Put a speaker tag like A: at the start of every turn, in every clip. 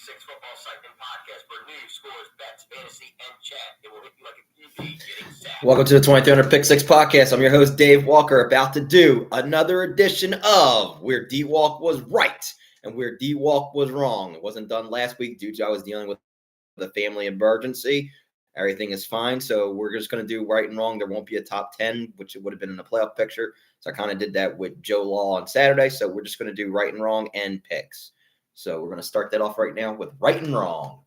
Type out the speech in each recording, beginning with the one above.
A: Six Football Cycling Podcast for news, scores, bets, fantasy, and chat. It will hit you like a QB getting sacked. Welcome to the 2300 Pick Six Podcast. I'm your host, Dave Walker, about to do another edition of Where DWALK was right and Where DWALK was wrong. It wasn't done last week due to I was dealing with the family emergency. Everything is fine, so we're just going to do right and wrong. There won't be a top 10, which it would have been in the playoff picture. So I kind of did that with Joe Law on Saturday. So we're just going to do right and wrong and picks. So we're going to start that off right now with right and wrong.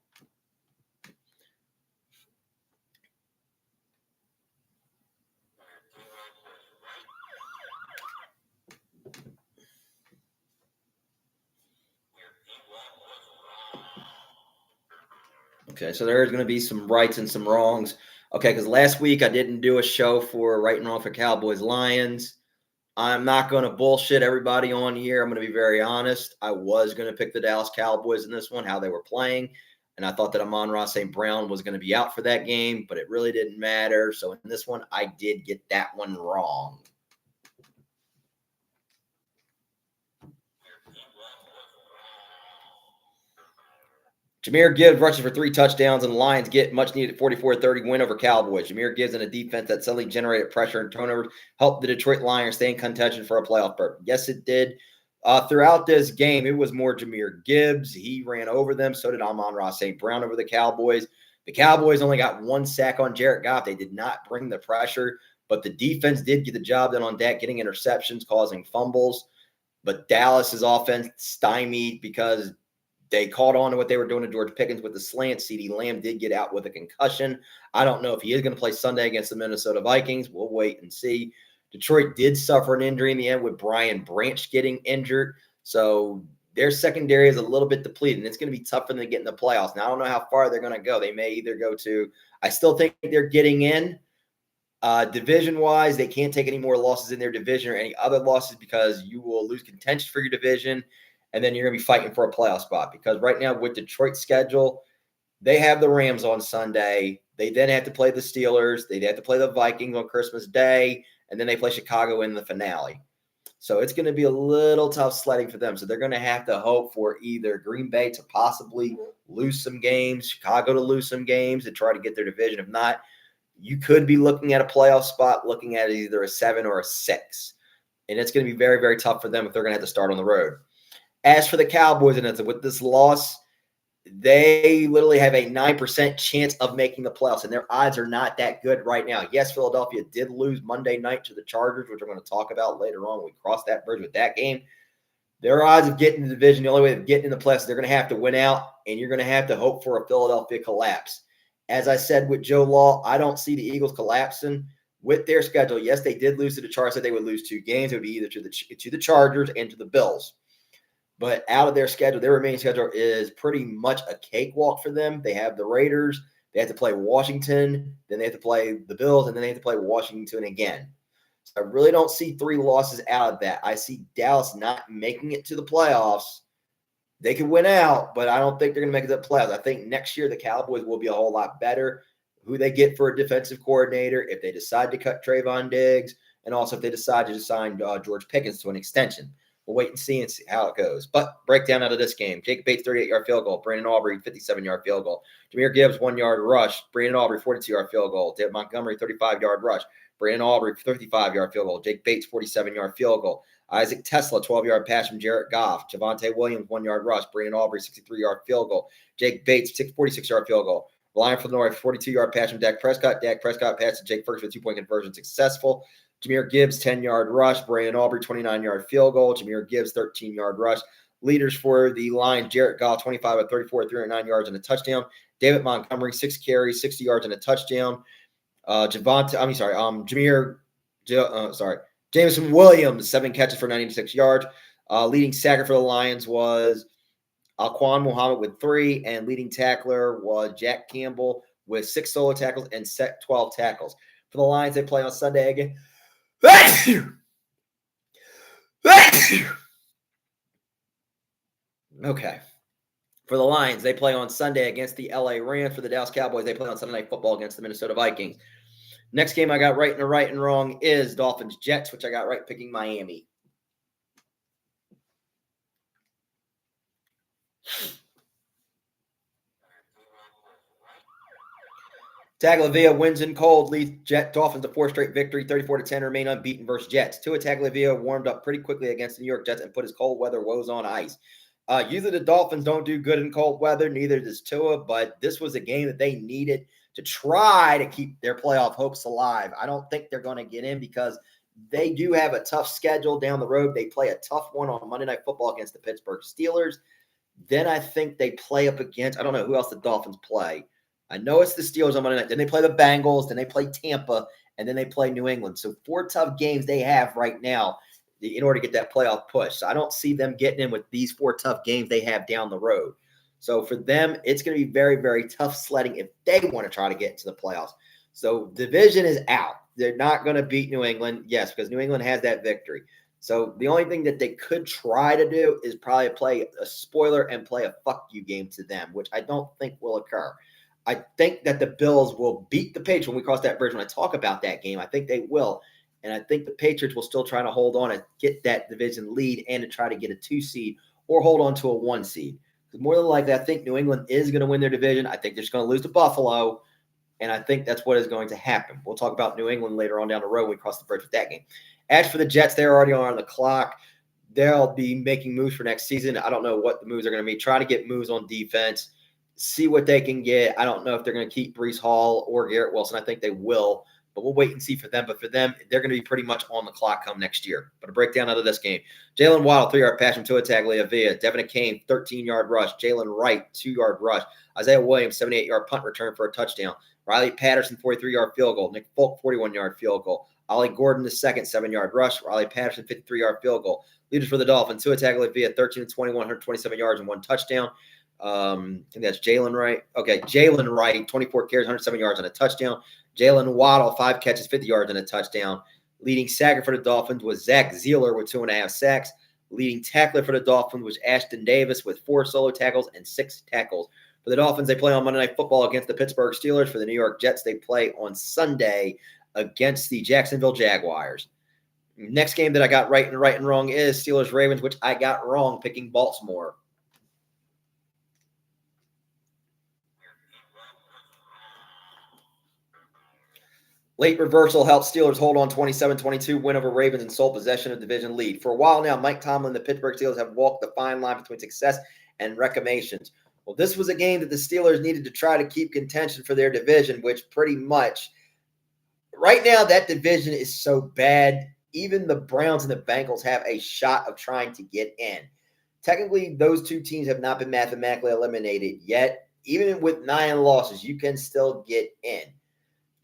A: Okay, so there's going to be some rights and some wrongs. Okay, because last week I didn't do a show for right and wrong for Cowboys Lions. I'm not going to bullshit everybody on here. I'm going to be very honest. I was going to pick the Dallas Cowboys in this one, how they were playing. And I thought that Amon-Ra St. Brown was going to be out for that game, but it really didn't matter. So in this one, I did get that one wrong. Jahmyr Gibbs rushes for 3 touchdowns, and the Lions get much-needed 44-30 win over Cowboys. Jahmyr Gibbs and a defense that suddenly generated pressure and turnovers helped the Detroit Lions stay in contention for a playoff berth. Yes, it did. Throughout this game, it was more Jahmyr Gibbs. He ran over them. So did Amon-Ra St. Brown over the Cowboys. The Cowboys only got 1 sack on Jared Goff. They did not bring the pressure, but the defense did get the job done on that, getting interceptions, causing fumbles. But Dallas's offense stymied because they caught on to what they were doing to George Pickens with the slant. CeeDee Lamb did get out with a concussion. I don't know if he is going to play Sunday against the Minnesota Vikings. We'll wait and see. Detroit did suffer an injury in the end with Brian Branch getting injured. So their secondary is a little bit depleted, and it's going to be tough for them to get in the playoffs. Now, I don't know how far they're going to go. They may either go to – I still think they're getting in. Division-wise, they can't take any more losses in their division or any other losses because you will lose contention for your division. And then you're going to be fighting for a playoff spot because right now with Detroit's schedule, they have the Rams on Sunday. They then have to play the Steelers. They have to play the Vikings on Christmas Day, and then they play Chicago in the finale. So it's going to be a little tough sledding for them. So they're going to have to hope for either Green Bay to possibly lose some games, Chicago to lose some games and try to get their division. If not, you could be looking at a playoff spot, looking at either a 7 or a 6. And it's going to be very, very tough for them if they're going to have to start on the road. As for the Cowboys, and with this loss, they literally have a 9% chance of making the playoffs, and their odds are not that good right now. Yes, Philadelphia did lose Monday night to the Chargers, which we're going to talk about later on when we cross that bridge with that game. Their odds of getting in the division, the only way of getting in the playoffs, they're going to have to win out, and you're going to have to hope for a Philadelphia collapse. As I said with Joe Law, I don't see the Eagles collapsing with their schedule. Yes, they did lose to the Chargers. They would lose 2 games. It would be either to the Chargers and to the Bills. But out of their schedule, their remaining schedule is pretty much a cakewalk for them. They have the Raiders. They have to play Washington. Then they have to play the Bills. And then they have to play Washington again. So I really don't see 3 losses out of that. I see Dallas not making it to the playoffs. They could win out, but I don't think they're going to make it to the playoffs. I think next year the Cowboys will be a whole lot better. Who they get for a defensive coordinator, if they decide to cut Trayvon Diggs, and also if they decide to sign George Pickens to an extension. We'll wait and see how it goes. But breakdown out of this game. Jacob Bates, 38-yard field goal. Brandon Aubrey, 57-yard field goal. Jahmyr Gibbs, 1-yard rush. Brandon Aubrey, 42-yard field goal. David Montgomery, 35-yard rush. Brandon Aubrey, 55-yard field goal. Jake Bates, 47-yard field goal. Isaac Tesla, 12-yard pass from Jared Goff. Javonte Williams, 1-yard rush. Brandon Aubrey, 63-yard field goal. Jake Bates, 46-yard field goal. Ryan for the North, 42-yard pass from Dak Prescott. Dak Prescott passed to Jake Ferguson for 2-point conversion, successful. Jahmyr Gibbs, 10-yard rush. Brandon Aubrey, 29-yard field goal. Jahmyr Gibbs, 13-yard rush. Leaders for the Lions, Jared Goff, 25 of 34, 309 yards and a touchdown. David Montgomery, 6 carries, 60 yards and a touchdown. Jameson Williams, 7 catches for 96 yards. Leading sacker for the Lions was Alquan Muhammad with 3, and leading tackler was Jack Campbell with 6 solo tackles and 12 tackles. For the Lions, they play on Sunday again. Okay. For the Lions, they play on Sunday against the LA Rams. For the Dallas Cowboys, they play on Sunday Night Football against the Minnesota Vikings. Next game I got right in the right and wrong is Dolphins-Jets, which I got right picking Miami. Tagovailoa wins in cold, leads Dolphins to 4 straight victory, 34-10, remain unbeaten versus Jets. Tua Tagovailoa warmed up pretty quickly against the New York Jets and put his cold weather woes on ice. Usually the Dolphins don't do good in cold weather, neither does Tua, but this was a game that they needed to try to keep their playoff hopes alive. I don't think they're going to get in because they do have a tough schedule down the road. They play a tough one on Monday Night Football against the Pittsburgh Steelers. Then I think they play up against, I don't know who else the Dolphins play. I know it's the Steelers on Monday night. Then they play the Bengals. Then they play Tampa. And then they play New England. So 4 tough games they have right now in order to get that playoff push. So I don't see them getting in with these 4 tough games they have down the road. So for them, it's going to be very, very tough sledding if they want to try to get into the playoffs. So division is out. They're not going to beat New England. Yes, because New England has that victory. So the only thing that they could try to do is probably play a spoiler and play a fuck you game to them, which I don't think will occur. I think that the Bills will beat the Patriots when we cross that bridge. When I talk about that game, I think they will. And I think the Patriots will still try to hold on and get that division lead and to try to get a 2 seed or hold on to a 1 seed. Because more than likely, I think New England is going to win their division. I think they're just going to lose to Buffalo. And I think that's what is going to happen. We'll talk about New England later on down the road when we cross the bridge with that game. As for the Jets, they're already on the clock. They'll be making moves for next season. I don't know what the moves are going to be. Try to get moves on defense. See what they can get. I don't know if they're going to keep Breece Hall or Garrett Wilson. I think they will, but we'll wait and see for them. But for them, they're going to be pretty much on the clock come next year. But a breakdown out of this game. Jalen Waddle, 3-yard pass from Tua Tagovailoa. Devin Akane, 13-yard rush. Jalen Wright, 2-yard rush. Isaiah Williams, 78-yard punt return for a touchdown. Riley Patterson, 43-yard field goal. Nick Folk, 41-yard field goal. Ollie Gordon, the second 7-yard rush. Riley Patterson, 53-yard field goal. Leaders for the Dolphins, Tua Tagovailoa, 13-21, 127 yards and 1 touchdown. I think that's Jalen Wright. Okay, Jalen Wright, 24 carries, 107 yards and a touchdown. Jalen Waddle, 5 catches, 50 yards and a touchdown. Leading sacker for the Dolphins was Zach Zeeler with 2.5 sacks. Leading tackler for the Dolphins was Ashton Davis with 4 solo tackles and 6 tackles. For the Dolphins, they play on Monday Night Football against the Pittsburgh Steelers. For the New York Jets, they play on Sunday against the Jacksonville Jaguars. Next game that I got right and wrong is Steelers-Ravens, which I got wrong picking Baltimore. Late reversal helped Steelers hold on 27-22 win over Ravens and sole possession of division lead. For a while now, Mike Tomlin and the Pittsburgh Steelers have walked the fine line between success and reclamations. Well, this was a game that the Steelers needed to try to keep contention for their division, which pretty much right now that division is so bad. Even the Browns and the Bengals have a shot of trying to get in. Technically, those 2 teams have not been mathematically eliminated yet. Even with 9 losses, you can still get in.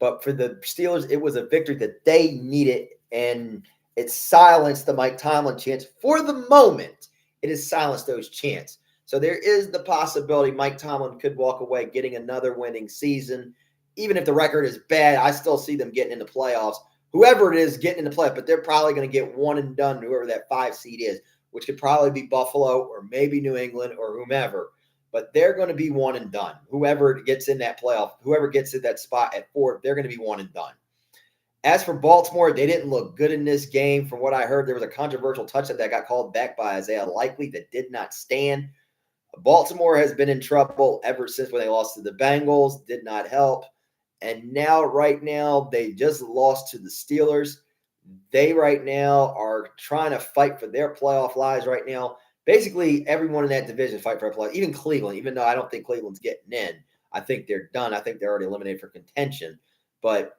A: But for the Steelers, it was a victory that they needed, and it silenced the Mike Tomlin chants. For the moment, it has silenced those chants. So there is the possibility Mike Tomlin could walk away getting another winning season. Even if the record is bad, I still see them getting into playoffs. Whoever it is getting into playoffs, but they're probably going to get one and done, whoever that 5 seed is, which could probably be Buffalo or maybe New England or whomever. But they're going to be one and done. Whoever gets in that playoff, whoever gets in that spot at 4, they're going to be one and done. As for Baltimore, they didn't look good in this game. From what I heard, there was a controversial touchdown that got called back by Isaiah Likely that did not stand. Baltimore has been in trouble ever since when they lost to the Bengals. Did not help. And now, right now, they just lost to the Steelers. They right now are trying to fight for their playoff lives right now. Basically, everyone in that division fight for a playoff. Even Cleveland, even though I don't think Cleveland's getting in. I think they're done. I think they're already eliminated for contention. But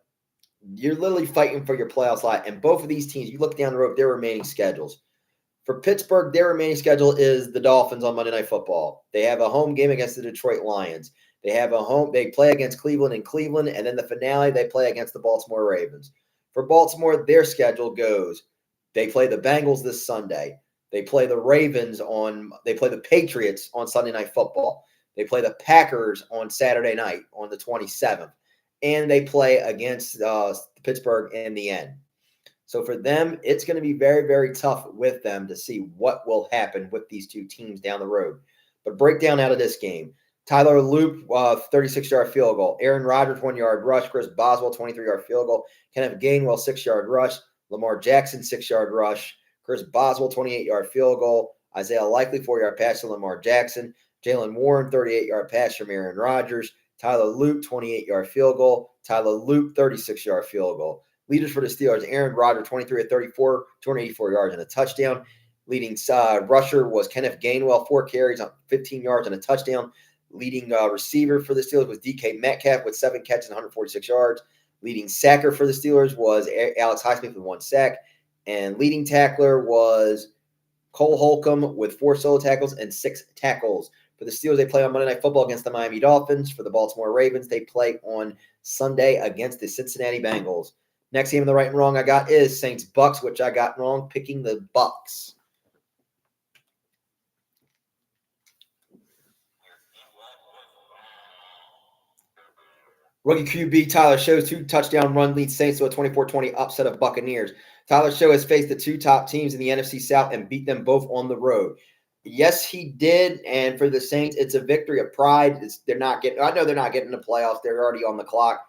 A: you're literally fighting for your playoff slot. And both of these teams, you look down the road, their remaining schedules. For Pittsburgh, their remaining schedule is the Dolphins on Monday Night Football. They have a home game against the Detroit Lions. They play against Cleveland in Cleveland, and then the finale, they play against the Baltimore Ravens. For Baltimore, their schedule goes, they play the Bengals this Sunday. They play the Patriots on Sunday Night Football. They play the Packers on Saturday night on the 27th. And they play against Pittsburgh in the end. So for them, it's going to be very, very tough with them to see what will happen with these 2 teams down the road. But breakdown out of this game. Tyler Loop, 36-yard field goal. Aaron Rodgers, 1-yard rush. Chris Boswell, 23-yard field goal. Kenneth Gainwell, 6-yard rush. Lamar Jackson, 6-yard rush. Chris Boswell, 28-yard field goal. Isaiah Likely, 4-yard pass to Lamar Jackson. Jalen Warren, 38-yard pass from Aaron Rodgers. Tyler Luke, 28-yard field goal. Tyler Luke, 36-yard field goal. Leaders for the Steelers, Aaron Rodgers, 23 of 34, 284 yards and a touchdown. Leading rusher was Kenneth Gainwell, 4 carries on 15 yards and a touchdown. Leading receiver for the Steelers was DK Metcalf with 7 catches and 146 yards. Leading sacker for the Steelers was Alex Highsmith with 1 sack. And leading tackler was Cole Holcomb with 4 solo tackles and 6 tackles. For the Steelers, they play on Monday Night Football against the Miami Dolphins. For the Baltimore Ravens, they play on Sunday against the Cincinnati Bengals. Next game in the right and wrong I got is Saints-Bucks, which I got wrong, picking the Bucks. Rookie QB Tyler Show's 2-touchdown run leads Saints to a 24-20 upset of Buccaneers. Tyler Show has faced the 2 top teams in the NFC South and beat them both on the road. Yes, he did, and for the Saints, it's a victory of pride. I know they're not getting the playoffs. They're already on the clock.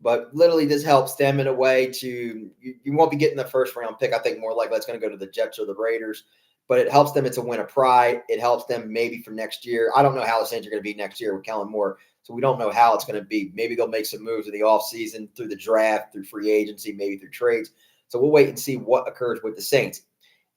A: But literally, this helps them in a way to you won't be getting the first-round pick. I think more likely it's going to go to the Jets or the Raiders. But it helps them. It's a win of pride. It helps them maybe for next year. I don't know how the Saints are going to be next year with Kellen Moore, so we don't know how it's going to be. Maybe they'll make some moves in the offseason, through the draft, through free agency, maybe through trades. So we'll wait and see what occurs with the Saints.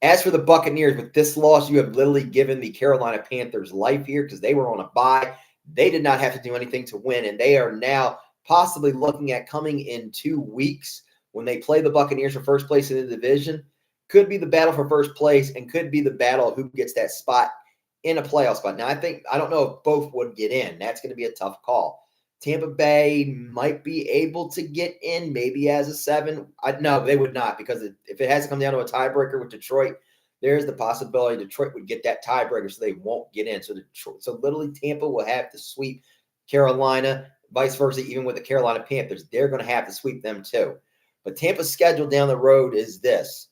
A: As for the Buccaneers, with this loss, you have literally given the Carolina Panthers life here because they were on a bye. They did not have to do anything to win, and they are now possibly looking at coming in 2 weeks when they play the Buccaneers for first place in the division. Could be the battle for first place and could be the battle of who gets that spot in a playoff spot. Now, I don't know if both would get in. That's going to be a tough call. Tampa Bay might be able to get in, maybe as a 7. No, they would not, because if it has to come down to a tiebreaker with Detroit, there's the possibility Detroit would get that tiebreaker, so they won't get in. So literally Tampa will have to sweep Carolina, vice versa, even with the Carolina Panthers. They're going to have to sweep them too. But Tampa's schedule down the road is this.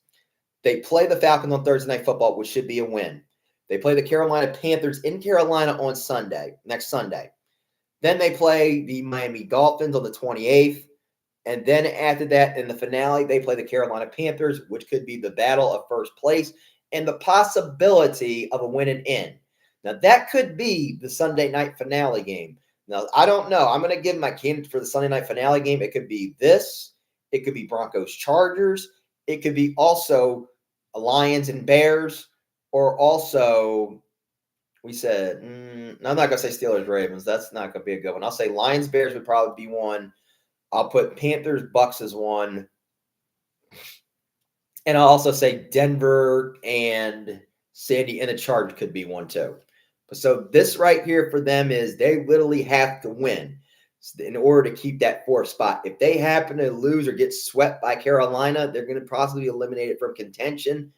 A: They play the Falcons on Thursday Night Football, which should be a win. They play the Carolina Panthers in Carolina on next Sunday. Then they play the Miami Dolphins on the 28th. And then after that, in the finale, they play the Carolina Panthers, which could be the battle of first place and the possibility of a win and in. Now, that could be the Sunday night finale game. Now, I don't know. I'm going to give my candidate for the Sunday night finale game. It could be this. It could be Broncos-Chargers. It could be also Lions and Bears, or also we said, I'm not going to say Steelers-Ravens. That's not going to be a good one. I'll say Lions-Bears would probably be one. I'll put Panthers-Bucks as one. And I'll also say Denver and Sandy and the Chargers could be one too. So this right here for them is they literally have to win in order to keep that 4th spot. If they happen to lose or get swept by Carolina, they're going to possibly be eliminated from contention,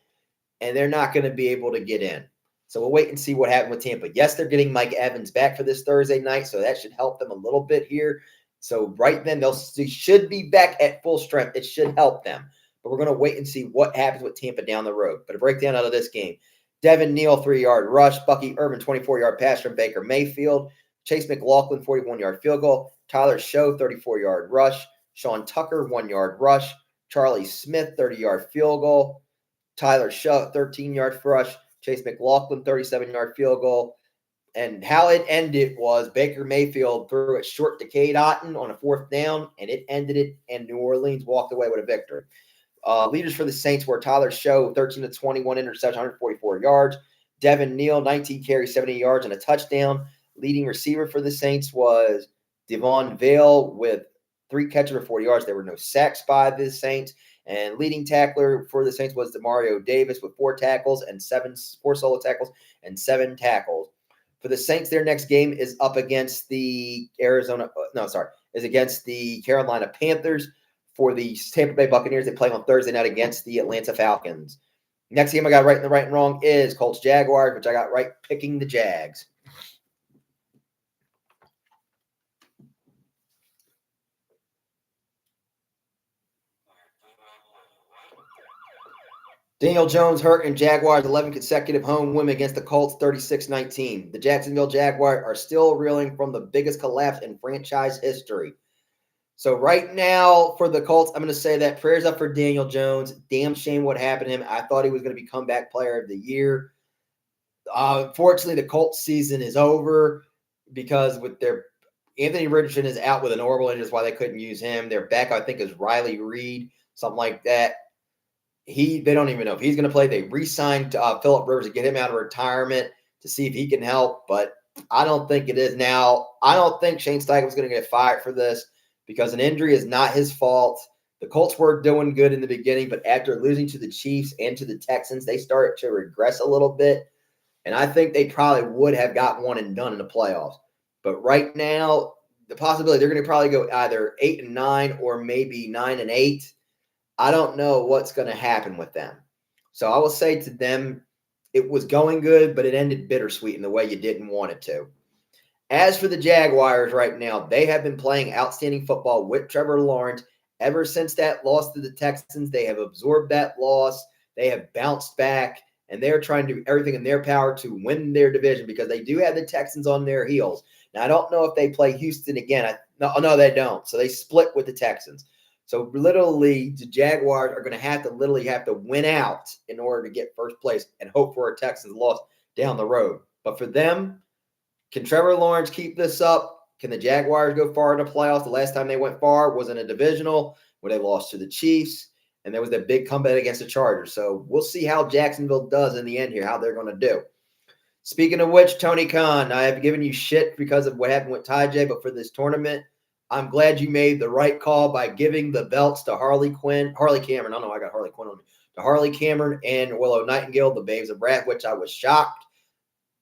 A: and they're not going to be able to get in. So we'll wait and see what happens with Tampa. Yes, they're getting Mike Evans back for this Thursday night, so that should help them a little bit here. So right then, they should be back at full strength. It should help them. But we're going to wait and see what happens with Tampa down the road. But a breakdown out of this game. Devin Neal, 3-yard rush. Bucky Irvin, 24-yard pass from Baker Mayfield. Chase McLaughlin, 41-yard field goal. Tyler Show, 34-yard rush. Sean Tucker, 1-yard rush. Charlie Smith, 30-yard field goal. Tyler Show, 13-yard rush. Chase McLaughlin, 37-yard field goal. And how it ended was Baker Mayfield threw it short to Cade Otton on a 4th down, and it ended it, and New Orleans walked away with a victory. Leaders for the Saints were Tyler Show, 13 to 21 interception, 144 yards. Devin Neal, 19 carries, 70 yards, and a touchdown. Leading receiver for the Saints was Devon Vale with 3 catches for 40 yards. There were no sacks by the Saints. And leading tackler for the Saints was Demario Davis with 4 tackles and 4 solo tackles and 7 tackles. For the Saints, their next game is up against the against the Carolina Panthers. For the Tampa Bay Buccaneers, they play on Thursday night against the Atlanta Falcons. Next game I got right in the right and wrong is Colts-Jaguars, which I got right picking the Jags. Daniel Jones hurt and Jaguars 11 consecutive home win against the Colts 36-19. The Jacksonville Jaguars are still reeling from the biggest collapse in franchise history. So right now for the Colts, I'm going to say that prayers up for Daniel Jones. Damn shame what happened to him. I thought he was going to be comeback player of the year. Unfortunately, the Colts season is over because with their Anthony Richardson is out with an orbital injury. That's why they couldn't use him. Their back, I think, is Riley Reed, something like that. They don't even know if he's going to play. They re-signed Phillip Rivers to get him out of retirement to see if he can help, but I don't think it is now. I don't think Shane Steichen's going to get fired for this because an injury is not his fault. The Colts were doing good in the beginning, but after losing to the Chiefs and to the Texans, they started to regress a little bit, and I think they probably would have got one and done in the playoffs. But right now, the possibility they're going to probably go either 8-9 or maybe 9-8. I don't know what's going to happen with them. So I will say to them, it was going good, but it ended bittersweet in the way you didn't want it to. As for the Jaguars right now, they have been playing outstanding football with Trevor Lawrence. Ever since that loss to the Texans, they have absorbed that loss. They have bounced back, and they're trying to do everything in their power to win their division because they do have the Texans on their heels. Now, I don't know if they play Houston again. No, they don't. So they split with the Texans. So literally, the Jaguars are going to have to win out in order to get first place and hope for a Texans loss down the road. But for them, can Trevor Lawrence keep this up? Can the Jaguars go far in the playoffs? The last time they went far was in a divisional where they lost to the Chiefs, and there was that big comeback against the Chargers. So we'll see how Jacksonville does in the end here, how they're going to do. Speaking of which, Tony Khan, I have given you shit because of what happened with Ty J, but for this tournament, I'm glad you made the right call by giving the belts to Harley Cameron. I know I got Harley Quinn on me. To Harley Cameron and Willow Nightingale, the Babes of Wrath, which I was shocked.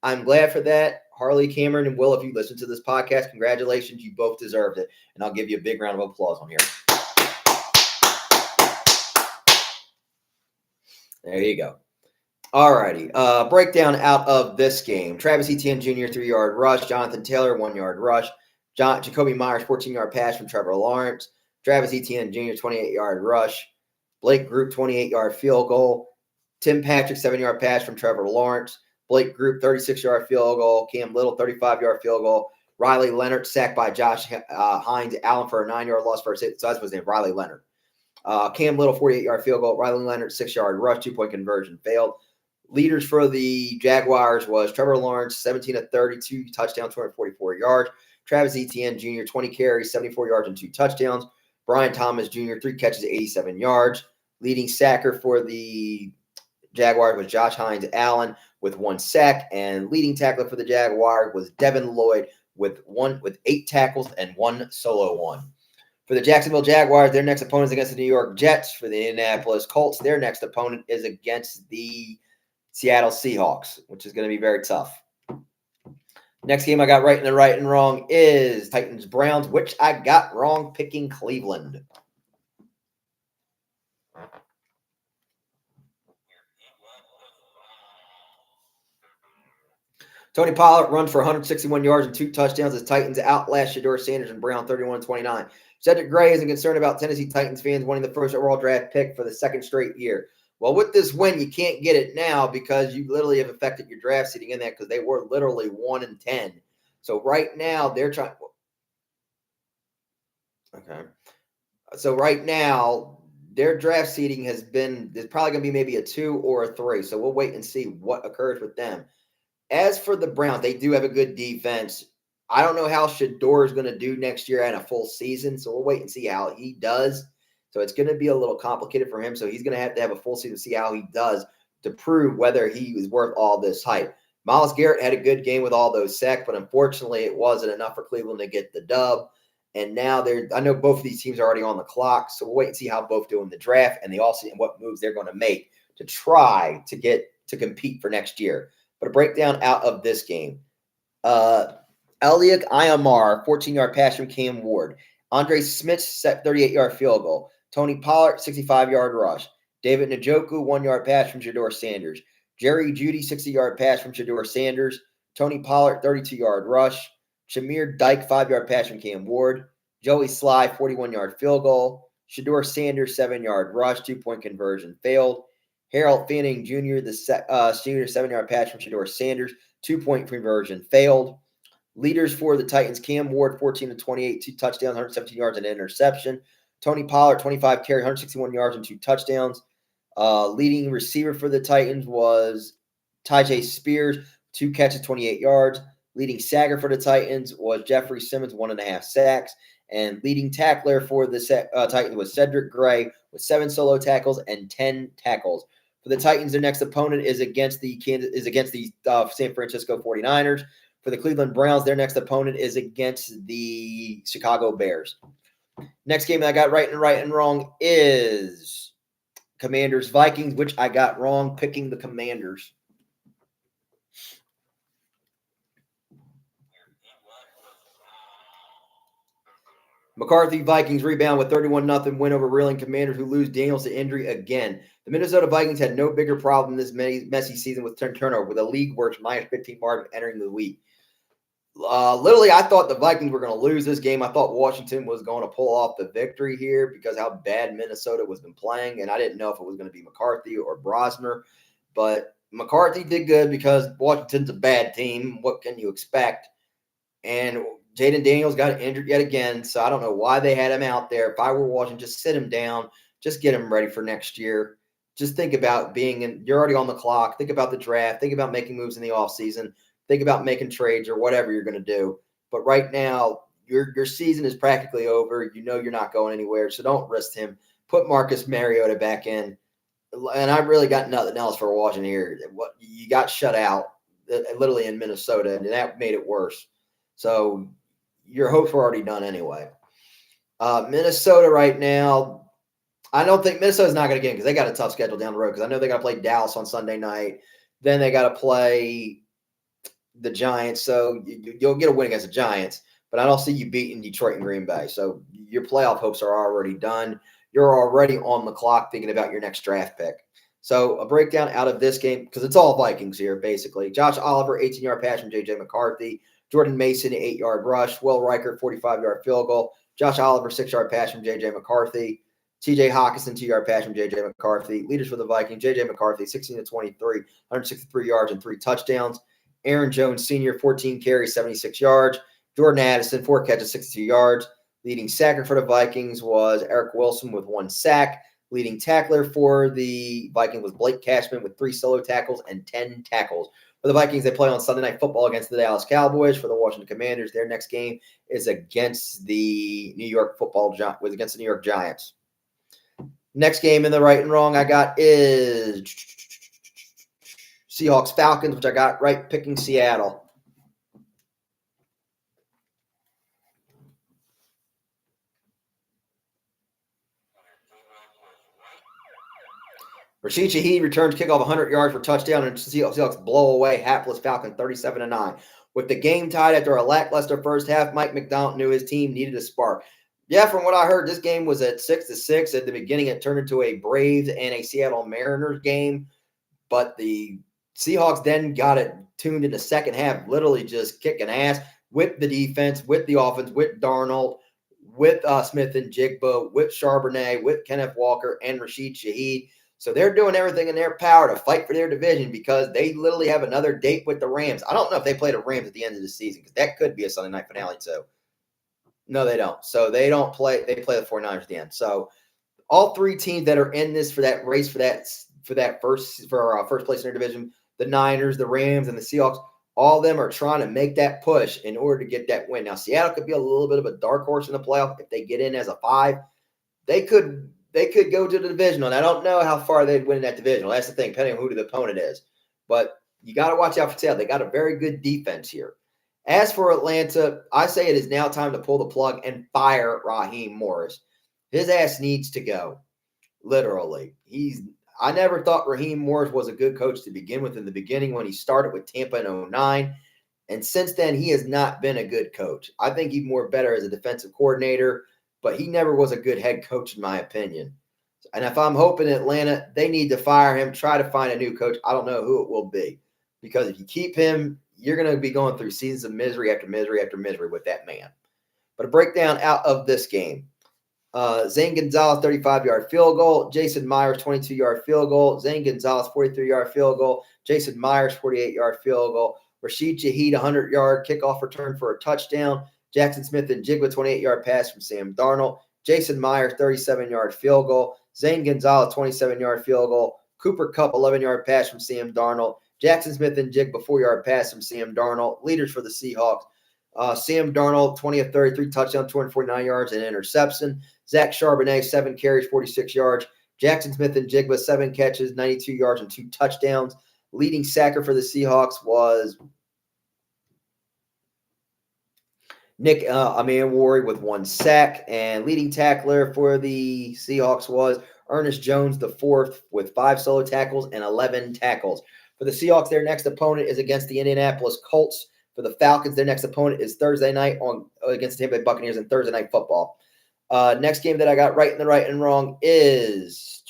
A: I'm glad for that. Harley Cameron and Will, if you listen to this podcast, congratulations. You both deserved it. And I'll give you a big round of applause on here. There you go. All righty. Breakdown out of this game. Travis Etienne Jr., 3-yard rush. Jonathan Taylor, 1-yard rush. Jacoby Myers, 14-yard pass from Trevor Lawrence. Travis Etienne Jr., 28-yard rush. Blake Group, 28-yard field goal. Tim Patrick, 7-yard pass from Trevor Lawrence. Blake Group, 36-yard field goal. Cam Little, 35-yard field goal. Riley Leonard, sacked by Josh Hines Allen for a 9-yard loss for a six. So that's his name, Riley Leonard. Cam Little, 48-yard field goal. Riley Leonard, 6-yard rush, 2-point conversion failed. Leaders for the Jaguars was Trevor Lawrence, 17 of 32, touchdowns, 244 yards. Travis Etienne Jr., 20 carries, 74 yards, and 2 touchdowns. Brian Thomas Jr., 3 catches, 87 yards. Leading sacker for the Jaguars was Josh Hines Allen with 1 sack, and leading tackler for the Jaguars was Devin Lloyd with 8 tackles and 1 solo one. For the Jacksonville Jaguars, their next opponent is against the New York Jets. For the Indianapolis Colts, their next opponent is against the Seattle Seahawks, which is going to be very tough. Next game I got right and wrong is Titans-Browns, which I got wrong picking Cleveland. Tony Pollard runs for 161 yards and 2 touchdowns as Titans outlast Shedeur Sanders and Brown 31-29. Cedric Gray isn't concerned about Tennessee Titans fans winning the first overall draft pick for the second straight year. Well, with this win, you can't get it now because you literally have affected your draft seeding in that because they were literally 1-10. So right now they're trying. Okay. So right now their draft seeding there's probably going to be maybe a 2 or a 3. So we'll wait and see what occurs with them. As for the Browns, they do have a good defense. I don't know how Shedeur is going to do next year at a full season. So we'll wait and see how he does. So it's going to be a little complicated for him. So he's going to have a full season to see how he does to prove whether he is worth all this hype. Myles Garrett had a good game with all those sacks, but unfortunately it wasn't enough for Cleveland to get the dub. And now I know both of these teams are already on the clock. So we'll wait and see how both do in the draft and what moves they're going to make to try to compete for next year. But a breakdown out of this game. Elliot Ayamar, 14-yard pass from Cam Ward. Andre Smith, 38-yard field goal. Tony Pollard, 65-yard rush. David Njoku, 1-yard pass from Shedeur Sanders. Jerry Jeudy, 60-yard pass from Shedeur Sanders. Tony Pollard, 32-yard rush. Shamir Dyke, 5-yard pass from Cam Ward. Joey Sly, 41-yard field goal. Shedeur Sanders, 7-yard rush, 2-point conversion failed. Harold Fanning Jr., the senior, 7-yard pass from Shedeur Sanders, 2-point conversion failed. Leaders for the Titans, Cam Ward, 14 of 28, 2 touchdowns, 117 yards, and an interception. Tony Pollard, 25 carries, 161 yards, and 2 touchdowns. Leading receiver for the Titans was Tyjae Spears, 2 catches, 28 yards. Leading sacker for the Titans was Jeffrey Simmons, 1.5 sacks. And leading tackler for the Titans was Cedric Gray with 7 solo tackles and 10 tackles. For the Titans, their next opponent is against the San Francisco 49ers. For the Cleveland Browns, their next opponent is against the Chicago Bears. Next game that I got right and wrong is Commanders Vikings, which I got wrong picking the Commanders. McCarthy Vikings rebound with 31-0 win over Reeling Commanders, who lose Daniels to injury again. The Minnesota Vikings had no bigger problem this messy season with turnover, with a league worst -15 margin entering the week. Literally, I thought the Vikings were going to lose this game. I thought Washington was going to pull off the victory here because how bad Minnesota was been playing, and I didn't know if it was going to be McCarthy or Brosner. But McCarthy did good because Washington's a bad team. What can you expect? And Jaden Daniels got injured yet again, so I don't know why they had him out there. If I were Washington, just sit him down. Just get him ready for next year. Just think about you're already on the clock. Think about the draft. Think about making moves in the offseason. Think about making trades or whatever you're going to do. But right now, your season is practically over. You know you're not going anywhere, so don't risk him. Put Marcus Mariota back in. And I've really got nothing else for Washington here. You got shut out literally in Minnesota, and that made it worse. So your hopes were already done anyway. Minnesota right now, I don't think Minnesota's not going to get in because they got a tough schedule down the road because I know they got to play Dallas on Sunday night. Then they got to play the Giants. So you'll get a win against the Giants, but I don't see you beating Detroit and Green Bay. So your playoff hopes are already done. You're already on the clock thinking about your next draft pick. So a breakdown out of this game, because it's all Vikings here, basically. Josh Oliver, 18-yard pass from J.J. McCarthy. Jordan Mason, 8-yard rush. Will Riker, 45-yard field goal. Josh Oliver, 6-yard pass from J.J. McCarthy. T.J. Hawkinson, 2-yard pass from J.J. McCarthy. Leaders for the Vikings, J.J. McCarthy, 16-23, 163 yards and 3 touchdowns. Aaron Jones, senior, 14 carries, 76 yards. Jordan Addison, 4 catches, 62 yards. Leading sacker for the Vikings was Eric Wilson with 1 sack. Leading tackler for the Vikings was Blake Cashman with 3 solo tackles and 10 tackles. For the Vikings, they play on Sunday Night Football against the Dallas Cowboys. For the Washington Commanders, their next game is against the New York Giants. Next game in the right and wrong I got is Seahawks Falcons, which I got right picking Seattle. Rashid Shaheed returns kickoff 100 yards for touchdown, and Seahawks blow away hapless Falcon 37-9. With the game tied after a lackluster first half, Mike McDonald knew his team needed a spark. Yeah, from what I heard, this game was at 6-6. At the beginning, it turned into a Braves and a Seattle Mariners game, but the Seahawks then got it tuned in the second half, literally just kicking ass with the defense, with the offense, with Darnold, with Smith and Jigba, with Charbonnet, with Kenneth Walker, and Rashid Shaheed. So they're doing everything in their power to fight for their division because they literally have another date with the Rams. I don't know if they play the Rams at the end of the season because that could be a Sunday night finale too. No, they don't. So they don't play. They play the 49ers at the end. So all 3 teams that are in this for that race for first place in their division, the Niners, the Rams, and the Seahawks, all of them are trying to make that push in order to get that win. Now, Seattle could be a little bit of a dark horse in the playoff if they get in as a 5. They could go to the divisional, and I don't know how far they'd win in that divisional. That's the thing, depending on who the opponent is. But you got to watch out for Seattle. They got a very good defense here. As for Atlanta, I say it is now time to pull the plug and fire Raheem Morris. His ass needs to go, literally. I never thought Raheem Morris was a good coach to begin with in the beginning when he started with Tampa in 2009. And since then, he has not been a good coach. I think he's more better as a defensive coordinator, but he never was a good head coach, in my opinion. And if I'm hoping Atlanta, they need to fire him, try to find a new coach. I don't know who it will be. Because if you keep him, you're going to be going through seasons of misery after misery after misery with that man. But a breakdown out of this game. Zane Gonzalez, 35-yard field goal. Jason Myers, 22-yard field goal. Zane Gonzalez, 43-yard field goal. Jason Myers, 48-yard field goal. Rashid Shaheed, 100-yard kickoff return for a touchdown. Jackson Smith and Jigba, 28-yard pass from Sam Darnold. Jason Myers, 37-yard field goal. Zane Gonzalez, 27-yard field goal. Cooper Kupp, 11-yard pass from Sam Darnold. Jackson Smith-Njigba 4-yard pass from Sam Darnold. Leaders for the Seahawks. Sam Darnold, 20 of 33, touchdown, 249 yards, and interception. Zach Charbonnet, 7 carries, 46 yards. Jackson Smith-Njigba, 7 catches, 92 yards, and 2 touchdowns. Leading sacker for the Seahawks was Nick Amir with 1 sack. And leading tackler for the Seahawks was Ernest Jones, the 4th, with 5 solo tackles and 11 tackles. For the Seahawks, their next opponent is against the Indianapolis Colts. For the Falcons, their next opponent is Thursday night against the Tampa Bay Buccaneers in Thursday Night Football. Next game that I got right and wrong is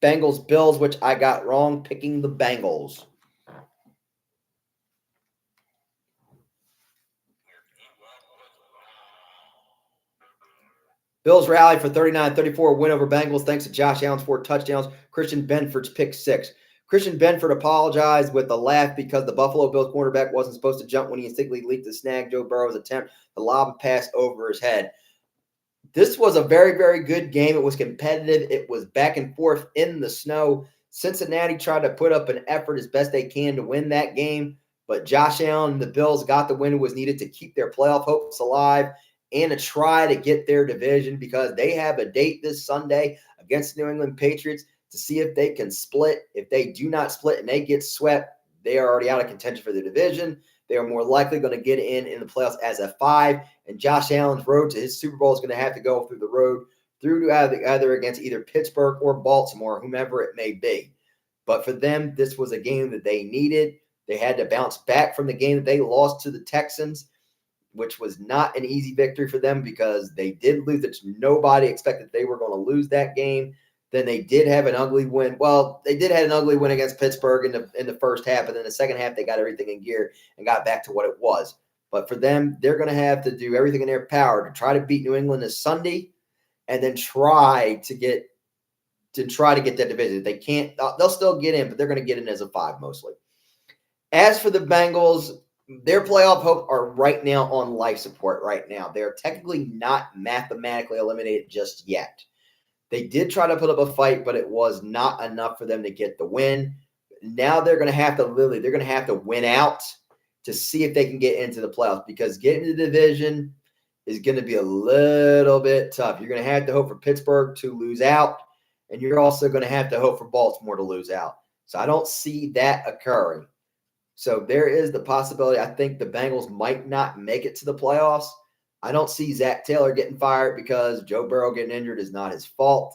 A: Bengals-Bills, which I got wrong, picking the Bengals. Bills rallied for 39-34 win over Bengals thanks to Josh Allen's 4 touchdowns. Christian Benford's pick 6. Christian Benford apologized with a laugh because the Buffalo Bills cornerback wasn't supposed to jump when he instinctively leaped to snag Joe Burrow's attempt to lob a pass over his head. This was a very, very good game. It was competitive. It was back and forth in the snow. Cincinnati tried to put up an effort as best they can to win that game, but Josh Allen and the Bills got the win that was needed to keep their playoff hopes alive and to try to get their division because they have a date this Sunday against New England Patriots to see if they can split. If they do not split and they get swept, they are already out of contention for the division. They are more likely going to get in the playoffs as a 5, and Josh Allen's road to his Super Bowl is going to have to go through the road through either against either Pittsburgh or Baltimore, whomever it may be. But for them, this was a game that they needed. They had to bounce back from the game that they lost to the Texans, which was not an easy victory for them because they did lose. Nobody expected they were going to lose that game. Then they did have an ugly win. Well, they did have an ugly win against Pittsburgh in the first half, and then the second half they got everything in gear and got back to what it was. But for them, they're going to have to do everything in their power to try to beat New England this Sunday, and then try to get that division. They can't. They'll still get in, but they're going to get in as a 5 mostly. As for the Bengals, their playoff hopes are right now on life support. Right now, they are technically not mathematically eliminated just yet. They did try to put up a fight, but it was not enough for them to get the win. Now they're going to have to win out to see if they can get into the playoffs because getting to the division is going to be a little bit tough. You're going to have to hope for Pittsburgh to lose out, and you're also going to have to hope for Baltimore to lose out. So I don't see that occurring. So there is the possibility. I think the Bengals might not make it to the playoffs. I don't see Zach Taylor getting fired because Joe Burrow getting injured is not his fault.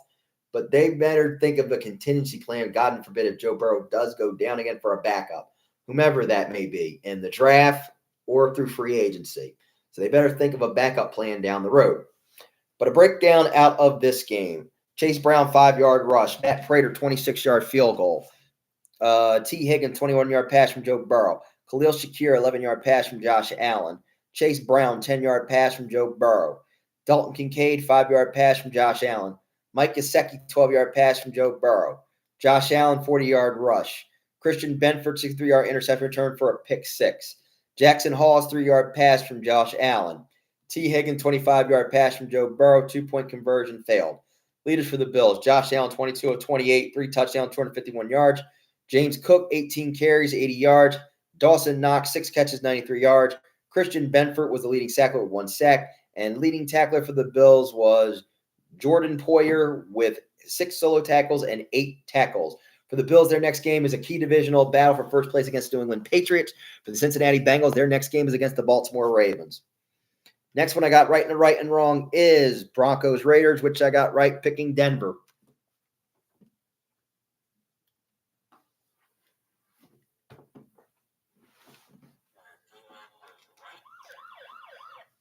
A: But they better think of a contingency plan, God forbid, if Joe Burrow does go down again for a backup, whomever that may be, in the draft or through free agency. So they better think of a backup plan down the road. But a breakdown out of this game. Chase Brown, 5-yard rush. Matt Prater, 26-yard field goal. T. Higgins, 21-yard pass from Joe Burrow. Khalil Shakir, 11-yard pass from Josh Allen. Chase Brown, 10-yard pass from Joe Burrow. Dalton Kincaid, 5-yard pass from Josh Allen. Mike Gesicki, 12-yard pass from Joe Burrow. Josh Allen, 40-yard rush. Christian Benford, 63-yard interception return for a pick 6. Jackson Hall's 3-yard pass from Josh Allen. T. Higgins, 25-yard pass from Joe Burrow. 2-point conversion failed. Leaders for the Bills. Josh Allen, 22 of 28, 3 touchdowns, 251 yards. James Cook, 18 carries, 80 yards. Dawson Knox, 6 catches, 93 yards. Christian Benford was the leading sacker with 1 sack. And leading tackler for the Bills was Jordan Poyer with 6 solo tackles and 8 tackles. For the Bills, their next game is a key divisional battle for first place against New England Patriots. For the Cincinnati Bengals, their next game is against the Baltimore Ravens. Next one I got right and wrong is Broncos Raiders, which I got right picking Denver.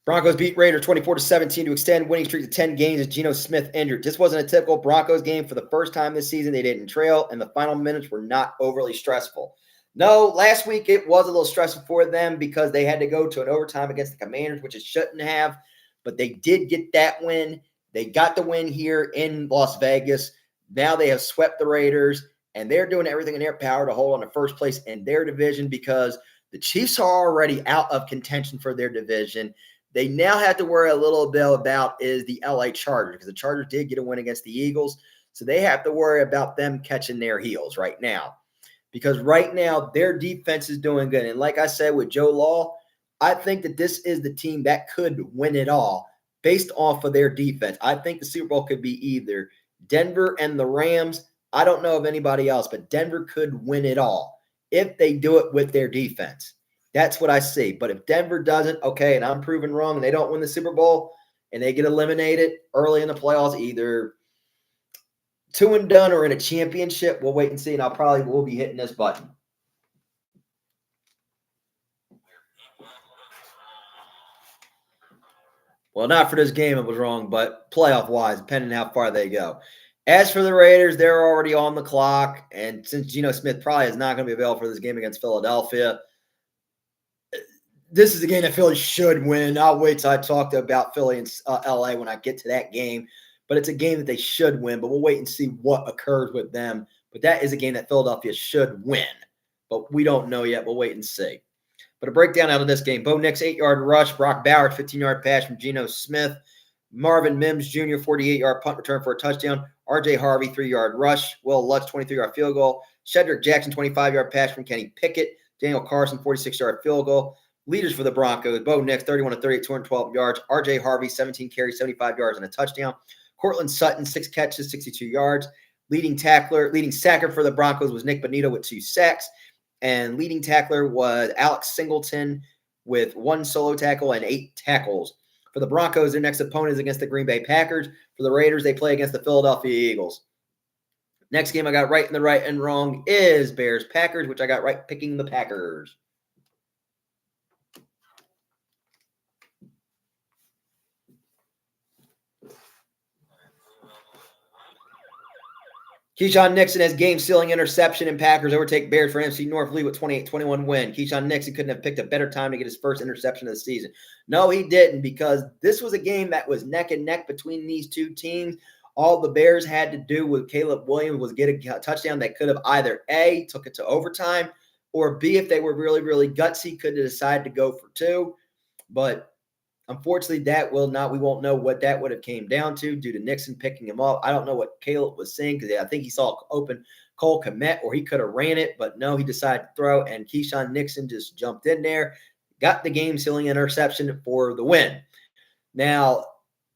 A: Broncos beat Raiders 24-17 to extend winning streak to 10 games as Geno Smith injured. This wasn't a typical Broncos game. For the first time this season, they didn't trail, and the final minutes were not overly stressful. No, last week it was a little stressful for them because they had to go to an overtime against the Commanders, which it shouldn't have, but they did get that win. They got the win here in Las Vegas. Now they have swept the Raiders, and they're doing everything in their power to hold on to first place in their division because the Chiefs are already out of contention for their division. They now have to worry a little bit about is the LA Chargers because the Chargers did get a win against the Eagles. So they have to worry about them catching their heels right now, because right now their defense is doing good. And like I said with Joe Law, I think that this is the team that could win it all based off of their defense. I think the Super Bowl could be either Denver and the Rams. I don't know of anybody else, but Denver could win it all if they do it with their defense. That's what I see. But if Denver doesn't, okay, and I'm proven wrong, and they don't win the Super Bowl and they get eliminated early in the playoffs, either 2 and done or in a championship, we'll wait and see. And we'll be hitting this button. Well, not for this game, it was wrong, but playoff-wise, depending on how far they go. As for the Raiders, they're already on the clock, and since Geno Smith probably is not going to be available for this game against Philadelphia, this is a game that Philly should win. I'll wait till I talk about Philly and LA when I get to that game, but it's a game that they should win, but we'll wait and see what occurs with them. But that is a game that Philadelphia should win, but we don't know yet. We'll wait and see. But a breakdown out of this game: Bo Nix, 8-yard rush. Brock Bowers, 15-yard pass from Geno Smith. Marvin Mims Jr., 48-yard punt return for a touchdown. R.J. Harvey, 3-yard rush. Will Lutz, 23-yard field goal. Shedrick Jackson, 25-yard pass from Kenny Pickett. Daniel Carson, 46-yard field goal. Leaders for the Broncos: Bo Nix, 31 of 38, 212 yards. R.J. Harvey, 17 carries, 75 yards, and a touchdown. Cortland Sutton, 6 catches, 62 yards. Leading sacker for the Broncos was Nick Bonito with 2 sacks. And leading tackler was Alex Singleton with 1 solo tackle and 8 tackles. For the Broncos, their next opponent is against the Green Bay Packers. For the Raiders, they play against the Philadelphia Eagles. Next game I got right in the right and wrong is Bears-Packers, which I got right picking the Packers. Keyshawn Nixon has game-sealing interception, and Packers overtake Bears for NFC North lead with 28-21 win. Keyshawn Nixon couldn't have picked a better time to get his first interception of the season. No, he didn't, because this was a game that was neck and neck between these two teams. All the Bears had to do with Caleb Williams was get a touchdown that could have either A, took it to overtime, or B, if they were really, really gutsy, could have decided to go for 2. But unfortunately, we won't know what that would have came down to due to Nixon picking him up. I don't know what Caleb was saying, because I think he saw open Cole Kmet, or he could have ran it, but no, he decided to throw, and Keyshawn Nixon just jumped in there, got the game-sealing interception for the win. Now,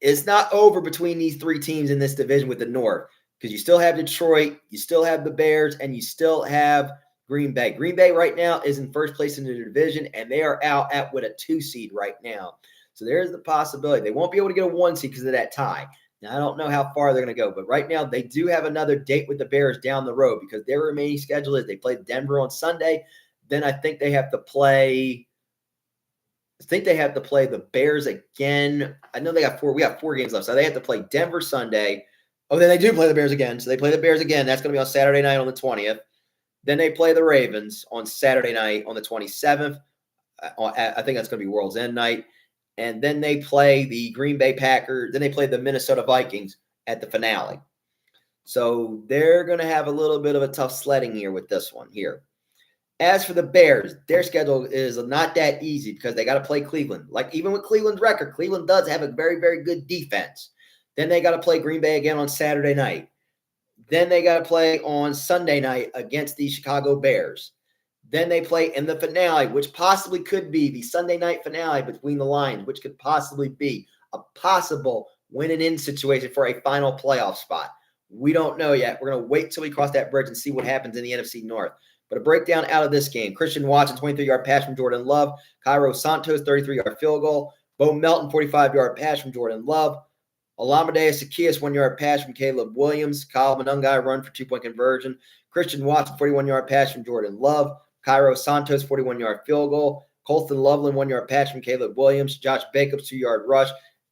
A: it's not over between these 3 teams in this division with the North, because you still have Detroit, you still have the Bears, and you still have Green Bay. Green Bay right now is in first place in the division, and they are out with a 2 seed right now. So there's the possibility. They won't be able to get a 1 seed because of that tie. Now, I don't know how far they're going to go, but right now they do have another date with the Bears down the road, because their remaining schedule is they play Denver on Sunday. Then I think they have to play the Bears again. I know we got 4 games left, so they have to play Denver Sunday. Oh, then they do play the Bears again. So they play the Bears again. That's going to be on Saturday night on the 20th. Then they play the Ravens on Saturday night on the 27th. I think that's going to be World's End night. And then they play the Green Bay Packers. Then they play the Minnesota Vikings at the finale. So they're going to have a little bit of a tough sledding here with this one here. As for the Bears, their schedule is not that easy, because they got to play Cleveland. Like, even with Cleveland's record, Cleveland does have a very, very good defense. Then they got to play Green Bay again on Saturday night. Then they got to play on Sunday night against the Chicago Bears. Then they play in the finale, which possibly could be the Sunday night finale between the Lions, which could possibly be a possible win-and-in situation for a final playoff spot. We don't know yet. We're going to wait till we cross that bridge and see what happens in the NFC North. But a breakdown out of this game: Christian Watson, 23-yard pass from Jordan Love. Cairo Santos, 33-yard field goal. Bo Melton, 45-yard pass from Jordan Love. Olamide Zaccheaus, 1-yard pass from Caleb Williams. Kyle Monungai, run for 2-point conversion. Christian Watson, 41-yard pass from Jordan Love. Cairo Santos, 41-yard field goal. Colston Loveland, 1-yard pass from Caleb Williams. Josh Jacobs, 2-yard rush.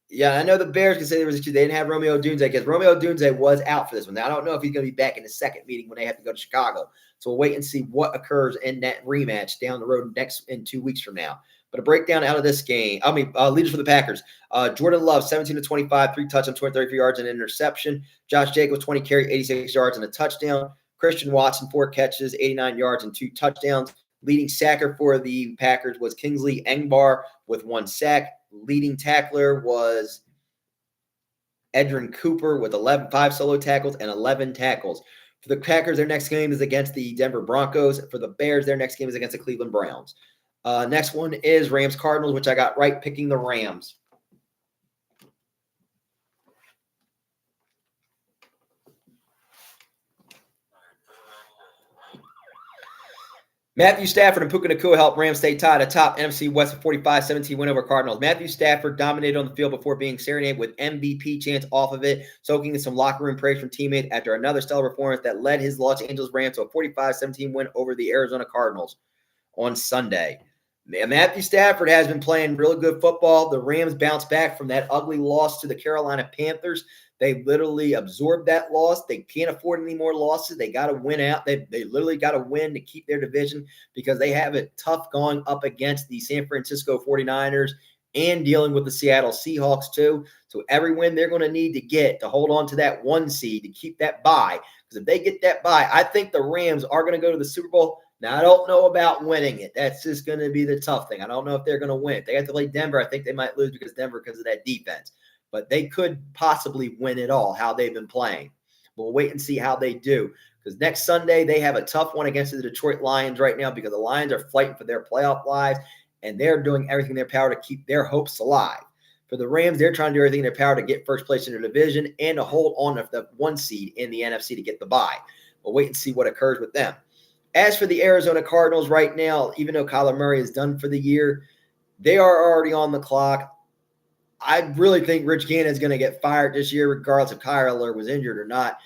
A: Yeah, I know the Bears can say there was a 2. They didn't have Romeo Dunze, because Romeo Dunze was out for this one. Now, I don't know if he's going to be back in the second meeting when they have to go to Chicago. So we'll wait and see what occurs in that rematch down the road in 2 weeks from now. But a breakdown out of this game. Leaders for the Packers. Jordan Love, 17 to 25, 3 touchdowns, 33 yards, and an interception. Josh Jacobs, 20 carries, 86 yards, and a touchdown. Christian Watson, 4 catches, 89 yards, and 2 touchdowns. Leading sacker for the Packers was Kingsley Engbar with 1 sack. Leading tackler was Edrin Cooper with 5 solo tackles and 11 tackles. For the Packers, their next game is against the Denver Broncos. For the Bears, their next game is against the Cleveland Browns. Next one is Rams-Cardinals, which I got right picking the Rams. Matthew Stafford and Puka Nacua helped Rams stay tied atop NFC West with 45-17 win over Cardinals. Matthew Stafford dominated on the field before being serenaded with MVP chants off of it, soaking in some locker room praise from teammates after another stellar performance that led his Los Angeles Rams to a 45-17 win over the Arizona Cardinals on Sunday. Matthew Stafford has been playing really good football. The Rams bounced back from that ugly loss to the Carolina Panthers. They literally absorbed that loss. They can't afford any more losses. They got to win out. They literally got to win to keep their division because they have it tough going up against the San Francisco 49ers and dealing with the Seattle Seahawks too. So every win they're going to need to get to hold on to that 1 seed to keep that bye. Because if they get that bye, I think the Rams are going to go to the Super Bowl. Now, I don't know about winning it. That's just going to be the tough thing. I don't know if they're going to win. If they have to play Denver, I think they might lose because of that defense. But they could possibly win it all, how they've been playing. We'll wait and see how they do. Because next Sunday, they have a tough one against the Detroit Lions right now because the Lions are fighting for their playoff lives, and they're doing everything in their power to keep their hopes alive. For the Rams, they're trying to do everything in their power to get first place in their division and to hold on to the 1 seed in the NFC to get the bye. We'll wait and see what occurs with them. As for the Arizona Cardinals right now, even though Kyler Murray is done for the year, they are already on the clock. I really think Rich Gannon is going to get fired this year, regardless if Kyler was injured or not.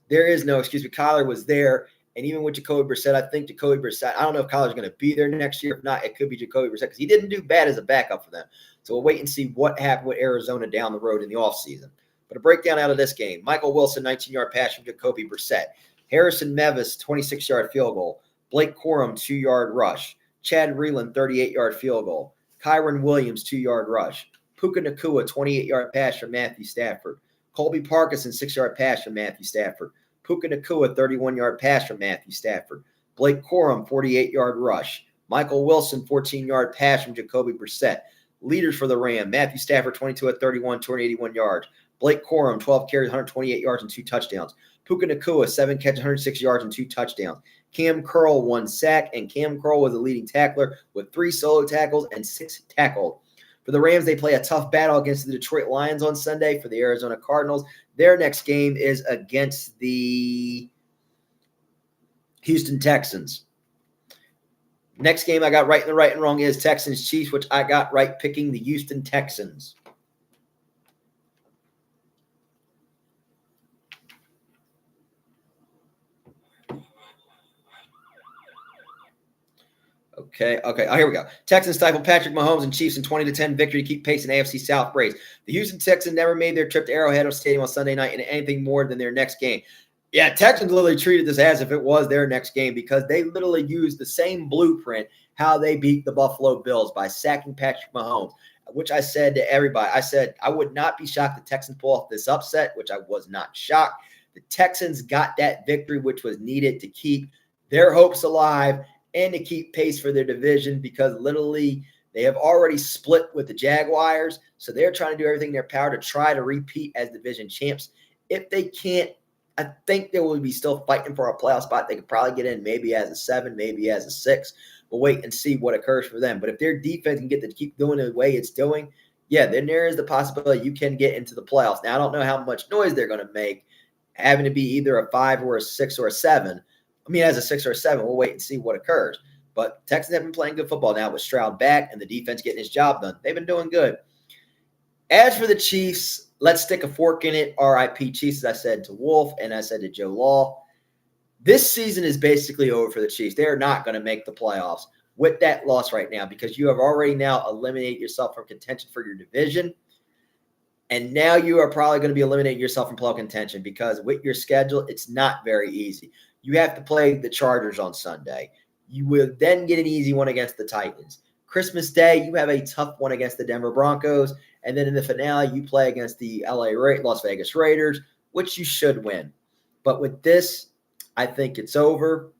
A: There is no excuse. But Kyler was there, and even with Jacoby Brissett, I think Jacoby Brissett, I don't know if Kyler's going to be there next year. If not, it could be Jacoby Brissett because he didn't do bad as a backup for them. So we'll wait and see what happened with Arizona down the road in the offseason. But a breakdown out of this game. Michael Wilson, 19-yard pass from Jacoby Brissett. Harrison Mevis, 26-yard field goal. Blake Corum, 2-yard rush. Chad Reeland, 38-yard field goal. Kyron Williams, 2-yard rush. Puka Nacua, 28-yard pass from Matthew Stafford. Colby Parkinson, 6-yard pass from Matthew Stafford. Puka Nacua, 31-yard pass from Matthew Stafford. Blake Corum, 48-yard rush. Michael Wilson, 14-yard pass from Jacoby Brissett. Leaders for the Ram, Matthew Stafford, 22 of 31, 281 yards. Blake Corum, 12 carries, 128 yards and 2 touchdowns. Puka Nacua, 7 catches, 106 yards and 2 touchdowns. Cam Curl, 1 sack, and Cam Curl was the leading tackler with 3 solo tackles and 6 tackled. For the Rams, they play a tough battle against the Detroit Lions on Sunday. For the Arizona Cardinals, their next game is against the Houston Texans. Next game I got right in the right and wrong is Texans-Chiefs, which I got right picking the Houston Texans. Okay. Oh, here we go. Texans stifle Patrick Mahomes and Chiefs in 20-10 victory to keep pace in AFC South race. The Houston Texans never made their trip to Arrowhead Stadium on Sunday night in anything more than their next game. Yeah, Texans literally treated this as if it was their next game because they literally used the same blueprint how they beat the Buffalo Bills by sacking Patrick Mahomes, which I said to everybody. I said I would not be shocked the Texans pull off this upset, which I was not shocked. The Texans got that victory, which was needed to keep their hopes alive and to keep pace for their division because literally they have already split with the Jaguars. So they're trying to do everything in their power to try to repeat as division champs. If they can't, I think they will be still fighting for a playoff spot. They could probably get in maybe as a 7, maybe as a 6. We'll wait and see what occurs for them. But if their defense can get to keep doing the way it's doing, yeah, then there is the possibility you can get into the playoffs. Now, I don't know how much noise they're going to make, having to be either a 5 or a 6 or a 7. I mean, as a 6 or a 7, we'll wait and see what occurs. But Texans have been playing good football now with Stroud back and the defense getting his job done. They've been doing good. As for the Chiefs, let's stick a fork in it. RIP Chiefs, as I said to Wolf and I said to Joe Law. This season is basically over for the Chiefs. They are not going to make the playoffs with that loss right now because you have already now eliminated yourself from contention for your division. And now you are probably going to be eliminating yourself from playoff contention because with your schedule, it's not very easy. You have to play the Chargers on Sunday. You will then get an easy one against the Titans. Christmas Day, you have a tough one against the Denver Broncos. And then in the finale, you play against the Las Vegas Raiders, which you should win. But with this, I think it's over.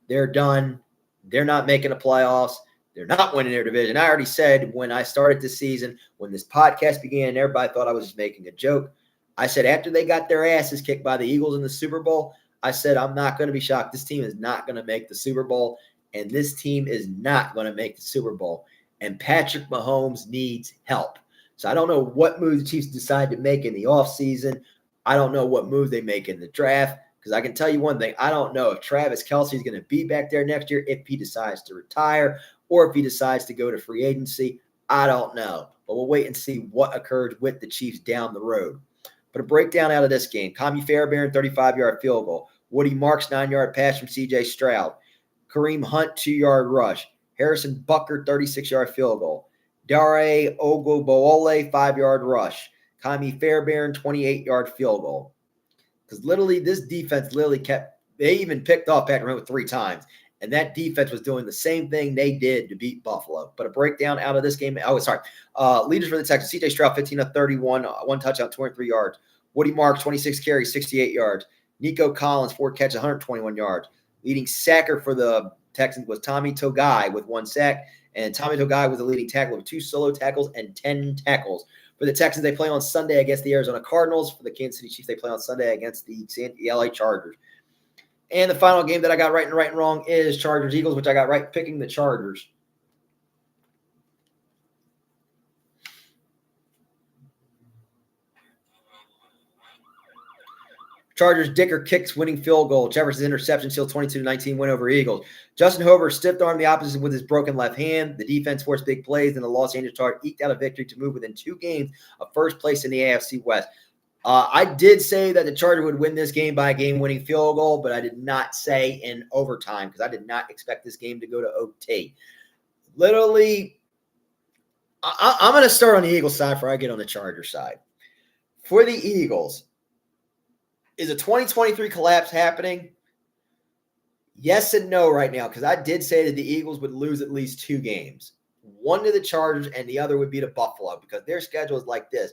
A: They're done. They're not making the playoffs. They're not winning their division. I already said when I started this season, when this podcast began, everybody thought I was just making a joke. I said after they got their asses kicked by the Eagles in the Super Bowl, I said I'm not going to be shocked. This team is not going to make the Super Bowl, and this team is not going to make the Super Bowl. And Patrick Mahomes needs help. So I don't know what moves the Chiefs decide to make in the offseason. I don't know what moves they make in the draft, because I can tell you one thing. I don't know if Travis Kelce is going to be back there next year, if he decides to retire, or if he decides to go to free agency. I don't know. But we'll wait and see what occurs with the Chiefs down the road. But a breakdown out of this game. Tommy Fairbairn, 35-yard field goal. Woody Marks, 9-yard pass from C.J. Stroud. Kareem Hunt, 2-yard rush. Harrison Butker, 36-yard field goal. Dare Ogunbowale, 5-yard rush. Tommy Fairbairn, 28-yard field goal. Because literally this defense literally they even picked off Patrick Mahomes 3 times. And that defense was doing the same thing they did to beat Buffalo. But a breakdown out of this game. Leaders for the Texans. C.J. Stroud, 15 of 31, 1 touchdown, 23 yards. Woody Marks, 26 carries, 68 yards. Nico Collins, 4 catches, 121 yards. Leading sacker for the Texans was Tommy Togai with 1 sack. And Tommy Togai was the leading tackler with 2 solo tackles and 10 tackles. For the Texans, they play on Sunday against the Arizona Cardinals. For the Kansas City Chiefs, they play on Sunday against the LA Chargers. And the final game that I got right and wrong is Chargers-Eagles, which I got right picking the Chargers. Chargers, Dicker kicks winning field goal. Jefferson's interception sealed 22-19 win over Eagles. Justin Hoover stiff-armed the opposition with his broken left hand. The defense forced big plays, and the Los Angeles Chargers eked out a victory to move within 2 games of first place in the AFC West. I did say that the Chargers would win this game by a game-winning field goal, but I did not say in overtime because I did not expect this game to go to OT. Literally, I'm going to start on the Eagles side before I get on the Chargers side. For the Eagles, is a 2023 collapse happening? Yes and no right now, because I did say that the Eagles would lose at least 2 games. One to the Chargers and the other would be to Buffalo because their schedule is like this.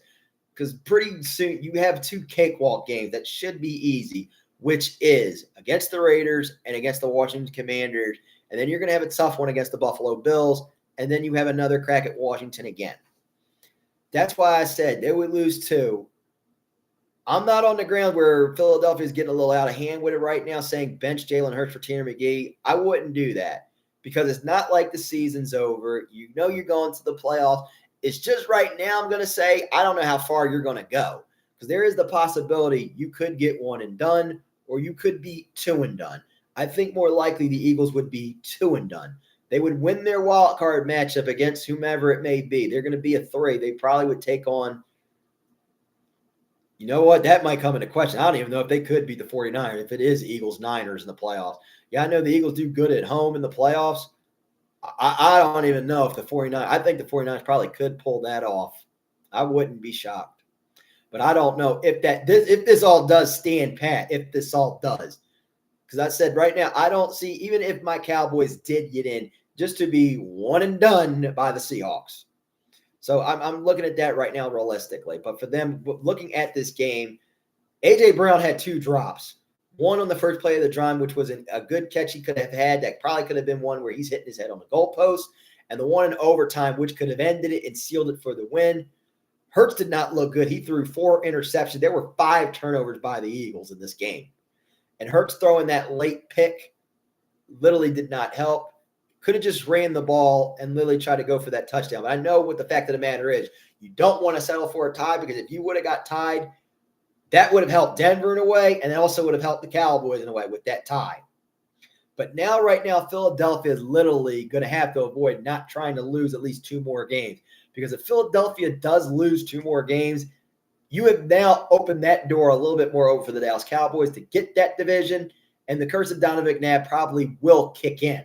A: Because pretty soon you have 2 cakewalk games that should be easy, which is against the Raiders and against the Washington Commanders. And then you're going to have a tough one against the Buffalo Bills. And then you have another crack at Washington again. That's why I said they would lose 2. I'm not on the ground where Philadelphia is getting a little out of hand with it right now, saying bench Jalen Hurts for Tanner McGee. I wouldn't do that because it's not like the season's over. You know you're going to the playoffs. It's just right now I'm going to say I don't know how far you're going to go because there is the possibility you could get 1 and done or you could be 2 and done. I think more likely the Eagles would be 2 and done. They would win their wild card matchup against whomever it may be. They're going to be a 3. They probably would take on, you know what, that might come into question. I don't even know if they could beat the 49ers if it is Eagles-Niners in the playoffs. Yeah, I know the Eagles do good at home in the playoffs. I don't even know if the 49ers – I think the 49ers probably could pull that off. I wouldn't be shocked. But I don't know if this all does stand pat, if this all does. Because I said right now, I don't see – even if my Cowboys did get in, just to be 1 and done by the Seahawks. So I'm looking at that right now realistically. But for them, looking at this game, A.J. Brown had 2 drops. One on the first play of the drive, which was a good catch he could have had. That probably could have been one where he's hitting his head on the goalpost. And the one in overtime, which could have ended it and sealed it for the win. Hurts did not look good. He threw 4 interceptions. There were 5 turnovers by the Eagles in this game. And Hurts throwing that late pick literally did not help. Could have just ran the ball and literally tried to go for that touchdown. But I know what the fact of the matter is, you don't want to settle for a tie because if you would have got tied, that would have helped Denver in a way, and it also would have helped the Cowboys in a way with that tie. But now, right now, Philadelphia is literally going to have to avoid not trying to lose at least 2 more games. Because if Philadelphia does lose 2 more games, you have now opened that door a little bit more over for the Dallas Cowboys to get that division, and the curse of Donovan McNabb probably will kick in,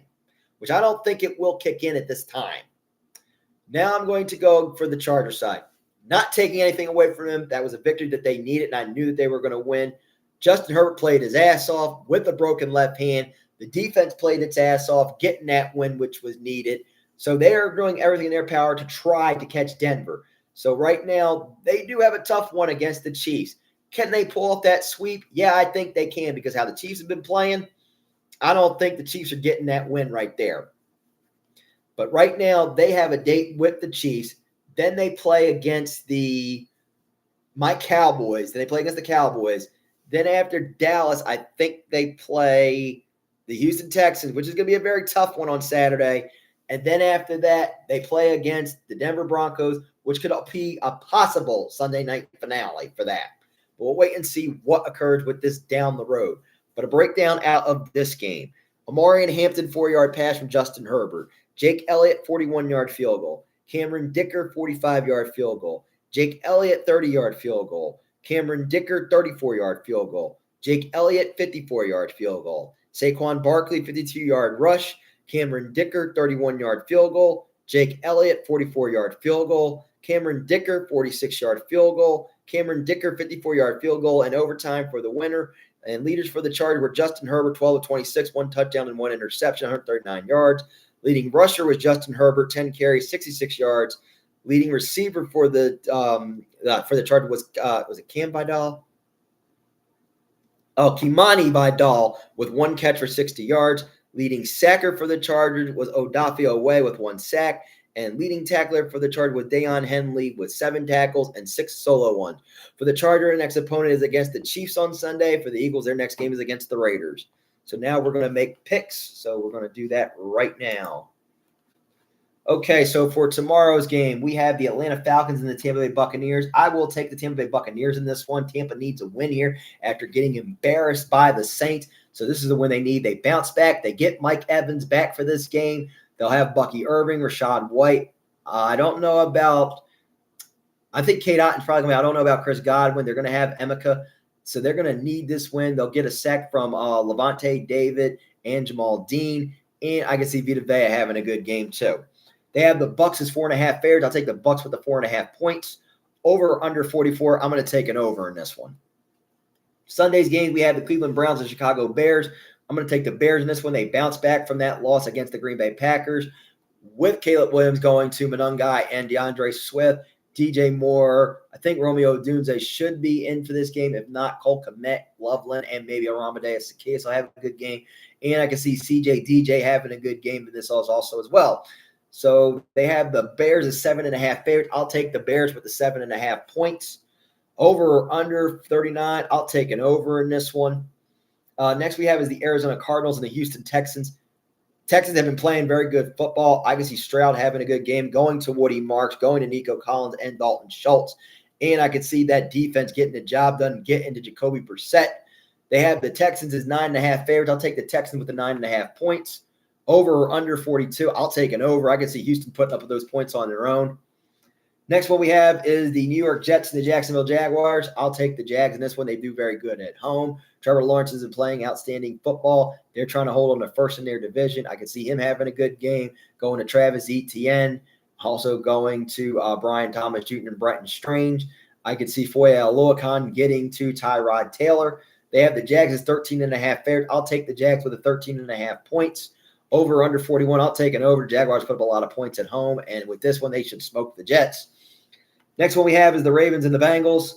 A: which I don't think it will kick in at this time. Now I'm going to go for the Chargers side. Not taking anything away from him. That was a victory that they needed, and I knew that they were going to win. Justin Herbert played his ass off with a broken left hand. The defense played its ass off, getting that win, which was needed. So they are doing everything in their power to try to catch Denver. So right now, they do have a tough one against the Chiefs. Can they pull off that sweep? Yeah, I think they can because how the Chiefs have been playing, I don't think the Chiefs are getting that win right there. But right now, they have a date with the Chiefs. Then they play against the my Cowboys. Then they play against the Cowboys. Then after Dallas, I think they play the Houston Texans, which is going to be a very tough one on Saturday. And then after that, they play against the Denver Broncos, which could be a possible Sunday night finale for that. But we'll wait and see what occurs with this down the road. But a breakdown out of this game. Amari and Hampton, 4-yard pass from Justin Herbert. Jake Elliott, 41-yard field goal. Cameron Dicker, 45-yard field goal. Jake Elliott, 30-yard field goal. Cameron Dicker, 34-yard field goal. Jake Elliott, 54-yard field goal. Saquon Barkley, 52-yard rush. Cameron Dicker, 31-yard field goal. Jake Elliott, 44-yard field goal. Cameron Dicker, 46-yard field goal. Cameron Dicker, 54-yard field goal, and overtime for the winner. And leaders for the Chargers were Justin Herbert, 12 of 26, 1 touchdown and 1 interception, 139 yards. Leading rusher was Justin Herbert, 10 carries, 66 yards. Leading receiver for the Chargers was it Cam Vidal? Oh, Kimani Vidal with 1 catch for 60 yards. Leading sacker for the Chargers was Odafio Way with 1 sack. And leading tackler for the Chargers was Deion Henley with 7 tackles and 6 solo ones. For the Chargers, their next opponent is against the Chiefs on Sunday. For the Eagles, their next game is against the Raiders. So now we're going to make picks. So we're going to do that right now. Okay, so for tomorrow's game, we have the Atlanta Falcons and the Tampa Bay Buccaneers. I will take the Tampa Bay Buccaneers in this one. Tampa needs a win here after getting embarrassed by the Saints. So this is the win they need. They bounce back. They get Mike Evans back for this game. They'll have Bucky Irving, Rashad White. I don't know about – I think Kate Otton's probably going to – I don't know about Chris Godwin. They're going to have Emeka. So they're going to need this win. They'll get a sack from Levante David and Jamal Dean. And I can see Vita Vea having a good game too. They have the Bucks as 4.5 favorites. I'll take the Bucks with the 4.5 points. Over or under 44. I'm going to take an over in this one. Sunday's game, we have the Cleveland Browns and Chicago Bears. I'm going to take the Bears in this one. They bounce back from that loss against the Green Bay Packers with Caleb Williams going to Monangai and DeAndre Swift. DJ Moore, I think Romeo Dunze should be in for this game. If not, Cole Kmet, Loveland, and maybe Aramadei Zacchaeus will have a good game. And I can see CJ DJ having a good game in this also as well. So they have the Bears as 7.5 favorites. I'll take the Bears with the 7.5 points. Over or under 39, I'll take an over in this one. Next we have is the Arizona Cardinals and the Houston Texans. Texans have been playing very good football. I can see Stroud having a good game, going to Woody Marks, going to Nico Collins and Dalton Schultz. And I can see that defense getting the job done, getting to Jacoby Brissett. They have the Texans as 9.5 favorites. I'll take the Texans with the 9.5 points. Over or under 42, I'll take an over. I can see Houston putting up those points on their own. Next one we have is the New York Jets and the Jacksonville Jaguars. I'll take the Jags in this one. They do very good at home. Trevor Lawrence is playing outstanding football. They're trying to hold on to first in their division. I can see him having a good game, going to Travis Etienne, also going to Brian Thomas Jr. and Brenton Strange. I could see Foye Oluokun getting to Tyrod Taylor. They have the Jags as 13.5 favorites. I'll take the Jags with the 13.5 points. Over or under 41, I'll take an over. Jaguars put up a lot of points at home, and with this one, they should smoke the Jets. Next one we have is the Ravens and the Bengals.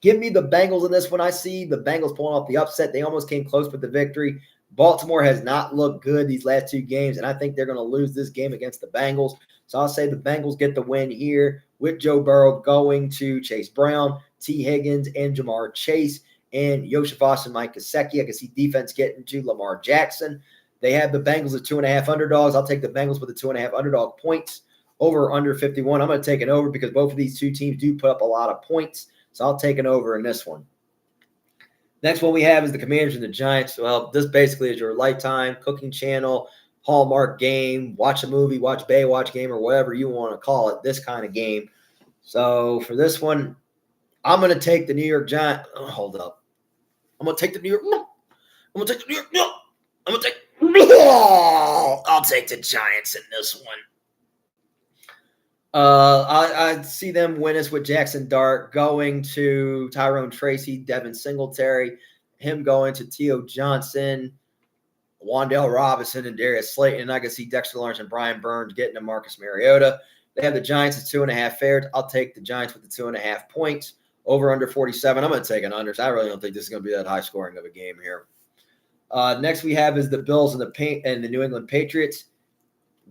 A: Give me the Bengals in this one. I see the Bengals pulling off the upset. They almost came close with the victory. Baltimore has not looked good these last 2 games, and I think they're going to lose this game against the Bengals. So I'll say the Bengals get the win here with Joe Burrow going to Chase Brown, T. Higgins, and Jamar Chase, and Yoshifas and Mike Gesicki. I can see defense getting to Lamar Jackson. They have the Bengals at 2.5 underdogs. I'll take the Bengals with the 2.5 underdog points. Over or under 51. I'm going to take an over because both of these 2 teams do put up a lot of points. So I'll take an over in this one. Next one we have is the Commanders and the Giants. Well, this basically is your Lifetime cooking channel, Hallmark game, watch a movie, watch Baywatch game, or whatever you want to call it, this kind of game. So for this one, I'm going to take the New York Giants. Oh, hold up. I'm going to take the New York. I'll take the Giants in this one. I see them win us with Jackson Dart going to Tyrone Tracy, Devin Singletary, him going to T.O. Johnson, Wan'Dale Robinson, and Darius Slayton. And I can see Dexter Lawrence and Brian Burns getting to Marcus Mariota. They have the Giants at 2.5 favorites. I'll take the Giants with the 2.5 points. Over under 47. I'm going to take an under. I really don't think this is going to be that high scoring of a game here. Next we have is the Bills and the New England Patriots.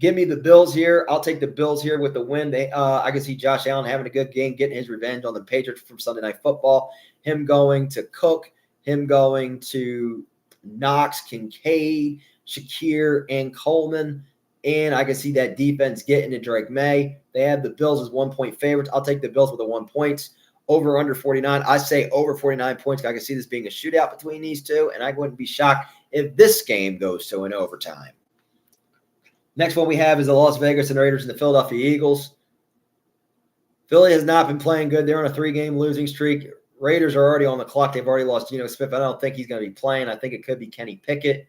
A: Give me the Bills here. I'll take the Bills here with the win. I can see Josh Allen having a good game, getting his revenge on the Patriots from Sunday Night Football. Him going to Cook, him going to Knox, Kincaid, Shakir, and Coleman. And I can see that defense getting to Drake May. They have the Bills as 1-point favorites. I'll take the Bills with the 1 points. Over under 49. I say over 49 points. I can see this being a shootout between these two, and I wouldn't be shocked if this game goes to an overtime. Next one we have is the Las Vegas and Raiders and the Philadelphia Eagles. Philly has not been playing good. They're on a 3-game losing streak. Raiders are already on the clock. They've already lost Geno Smith. I don't think he's going to be playing. I think it could be Kenny Pickett.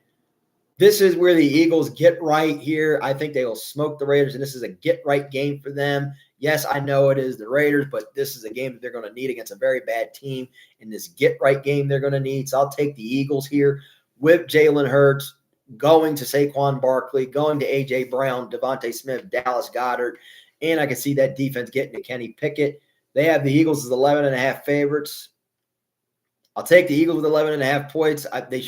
A: This is where the Eagles get right here. I think they will smoke the Raiders, and this is a get-right game for them. Yes, I know it is the Raiders, but this is a game that they're going to need against a very bad team. In this get-right game they're going to need. So I'll take the Eagles here with Jalen Hurts, going to Saquon Barkley, going to A.J. Brown, Devontae Smith, Dallas Goedert, and I can see that defense getting to Kenny Pickett. They have the Eagles as 11.5 favorites. I'll take the Eagles with 11.5 points. They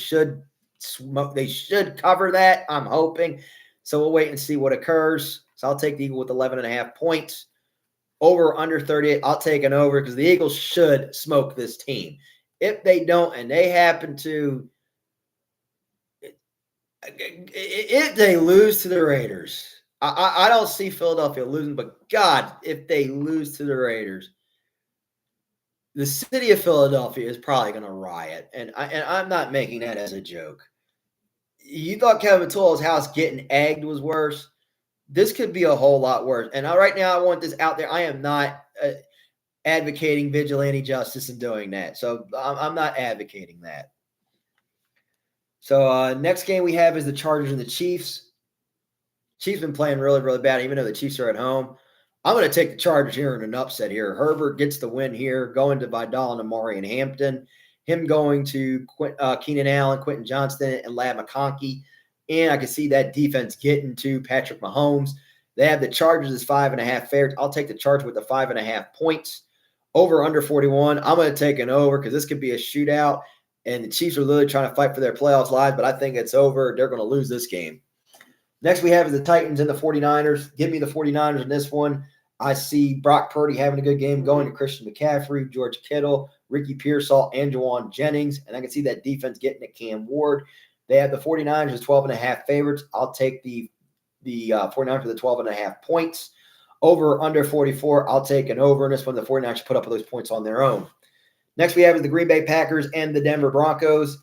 A: should cover that, I'm hoping. So we'll wait and see what occurs. So I'll take the Eagles with 11.5 points. Over under 38, I'll take an over because the Eagles should smoke this team. If they don't, and they happen to, if they lose to the Raiders, I don't see Philadelphia losing, but God, if they lose to the Raiders, the city of Philadelphia is probably going to riot. And I'm not making that as a joke. You thought Kevin Tull's house getting egged was worse. This could be a whole lot worse. And right now I want this out there. I am not advocating vigilante justice and doing that. So I'm not advocating that. So next game we have is the Chargers and the Chiefs. Chiefs been playing really, really bad, even though the Chiefs are at home. I'm going to take the Chargers here in an upset here. Herbert gets the win here, going to Vidal and Amari and Hampton. Him going to Keenan Allen, Quentin Johnston, and Ladd McConkey. And I can see that defense getting to Patrick Mahomes. They have the Chargers as 5.5 favorites. I'll take the Chargers with the 5.5 points. Over under 41. I'm going to take an over because this could be a shootout. And the Chiefs are literally trying to fight for their playoffs lives, but I think it's over. They're going to lose this game. Next we have is the Titans and the 49ers. Give me the 49ers in this one. I see Brock Purdy having a good game, going to Christian McCaffrey, George Kittle, Ricky Pearsall, and Juwan Jennings. And I can see that defense getting to Cam Ward. They have the 49ers as 12.5 favorites. I'll take the 49ers for the 12.5 points. Over under 44. I'll take an over in this one. The 49ers put up those points on their own. Next we have is the Green Bay Packers and the Denver Broncos.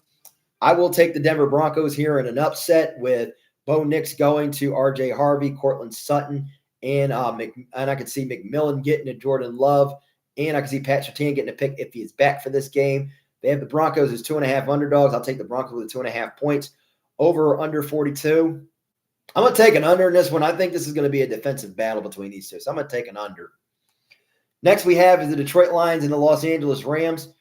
A: I will take the Denver Broncos here in an upset with Bo Nix going to R.J. Harvey, Cortland Sutton, and I can see McMillan getting to Jordan Love, and I can see Pat Surtain getting a pick if he is back for this game. They have the Broncos as 2.5 underdogs. I'll take the Broncos with 2.5 points. Over or under 42. I'm going to take an under in this one. I think this is going to be a defensive battle between these two, so I'm going to take an under. Next we have is the Detroit Lions and the Los Angeles Rams.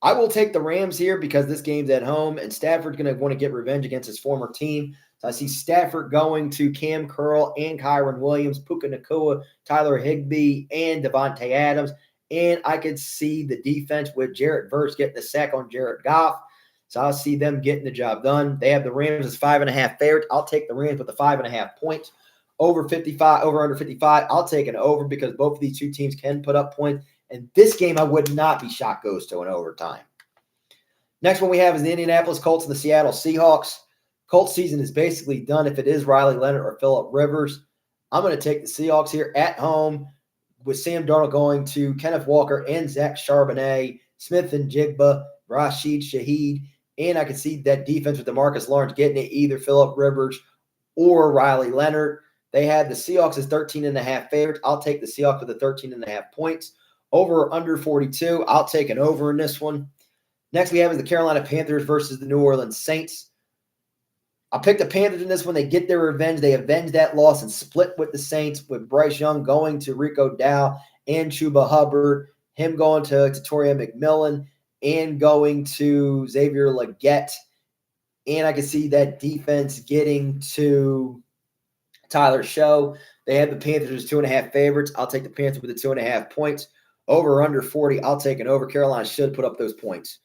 A: I will take the Rams here because this game's at home, and Stafford's going to want to get revenge against his former team. So I see Stafford going to Cam Curl and Kyron Williams, Puka Nacua, Tyler Higbee, and Devontae Adams. And I could see the defense with Jarrett Verse getting the sack on Jared Goff. So I'll see them getting the job done. They have the Rams as 5.5 favorites. I'll take the Rams with the 5.5 points. Over under 55. I'll take an over because both of these two teams can put up points. And this game I would not be shocked goes to an overtime. Next one we have is the Indianapolis Colts and the Seattle Seahawks. Colts season is basically done if it is Riley Leonard or Phillip Rivers. I'm going to take the Seahawks here at home with Sam Darnold going to Kenneth Walker and Zach Charbonnet, Smith and Jigba, Rashid Shaheed, and I can see that defense with DeMarcus Lawrence getting it either Phillip Rivers or Riley Leonard. They have the Seahawks as 13.5 favorites. I'll take the Seahawks with the 13.5 points. Over or under 42. I'll take an over in this one. Next we have is the Carolina Panthers versus the New Orleans Saints. I'll pick the Panthers in this one. They get their revenge. They avenge that loss and split with the Saints, with Bryce Young going to Rico Dow and Chuba Hubbard, him going to Toria McMillan and going to Xavier Legette. And I can see that defense getting to Tyler Show. They have the Panthers as 2.5 favorites. I'll take the Panthers with the 2.5 points. Over or under 40. I'll take an over. Carolina should put up those points.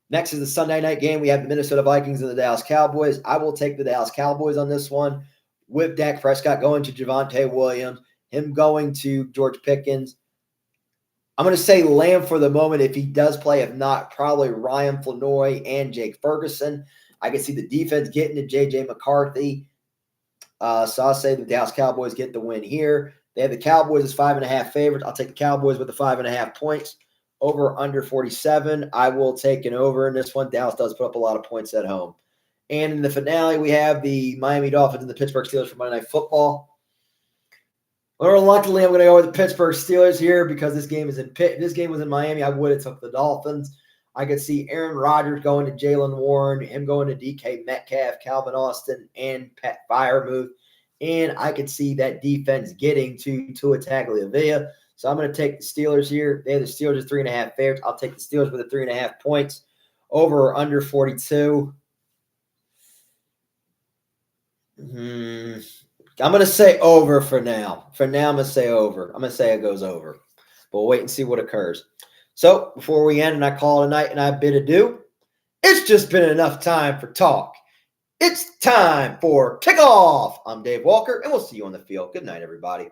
A: Next is the Sunday night game. We have the Minnesota Vikings and the Dallas Cowboys. I will take the Dallas Cowboys on this one with Dak Prescott going to Javonte Williams, him going to George Pickens. I'm going to say Lamb for the moment if he does play. If not, probably Ryan Flanoy and Jake Ferguson. I can see the defense getting to J.J. McCarthy. So I'll say the Dallas Cowboys get the win here. They have the Cowboys as 5.5 favorites. I'll take the Cowboys with the 5.5 points. Over under 47. I will take an over in this one. Dallas does put up a lot of points at home. And in the finale, we have the Miami Dolphins and the Pittsburgh Steelers for Monday Night Football. Well, reluctantly, I'm going to go with the Pittsburgh Steelers here because this game is in Pitt. If this game was in Miami, I would have took the Dolphins. I could see Aaron Rodgers going to Jalen Warren, him going to DK Metcalf, Calvin Austin, and Pat Freiermuth. And I could see that defense getting to Tua Tagovailoa. So I'm going to take the Steelers here. They have the Steelers as 3.5 favorites. I'll take the Steelers with the 3.5 points. Over or under 42. I'm going to say over for now. For now, I'm going to say over. I'm going to say it goes over. But we'll wait and see what occurs. So before we end and I call it a night and I bid adieu, it's just been enough time for talk. It's time for kickoff. I'm Dave Walker, and we'll see you on the field. Good night, everybody.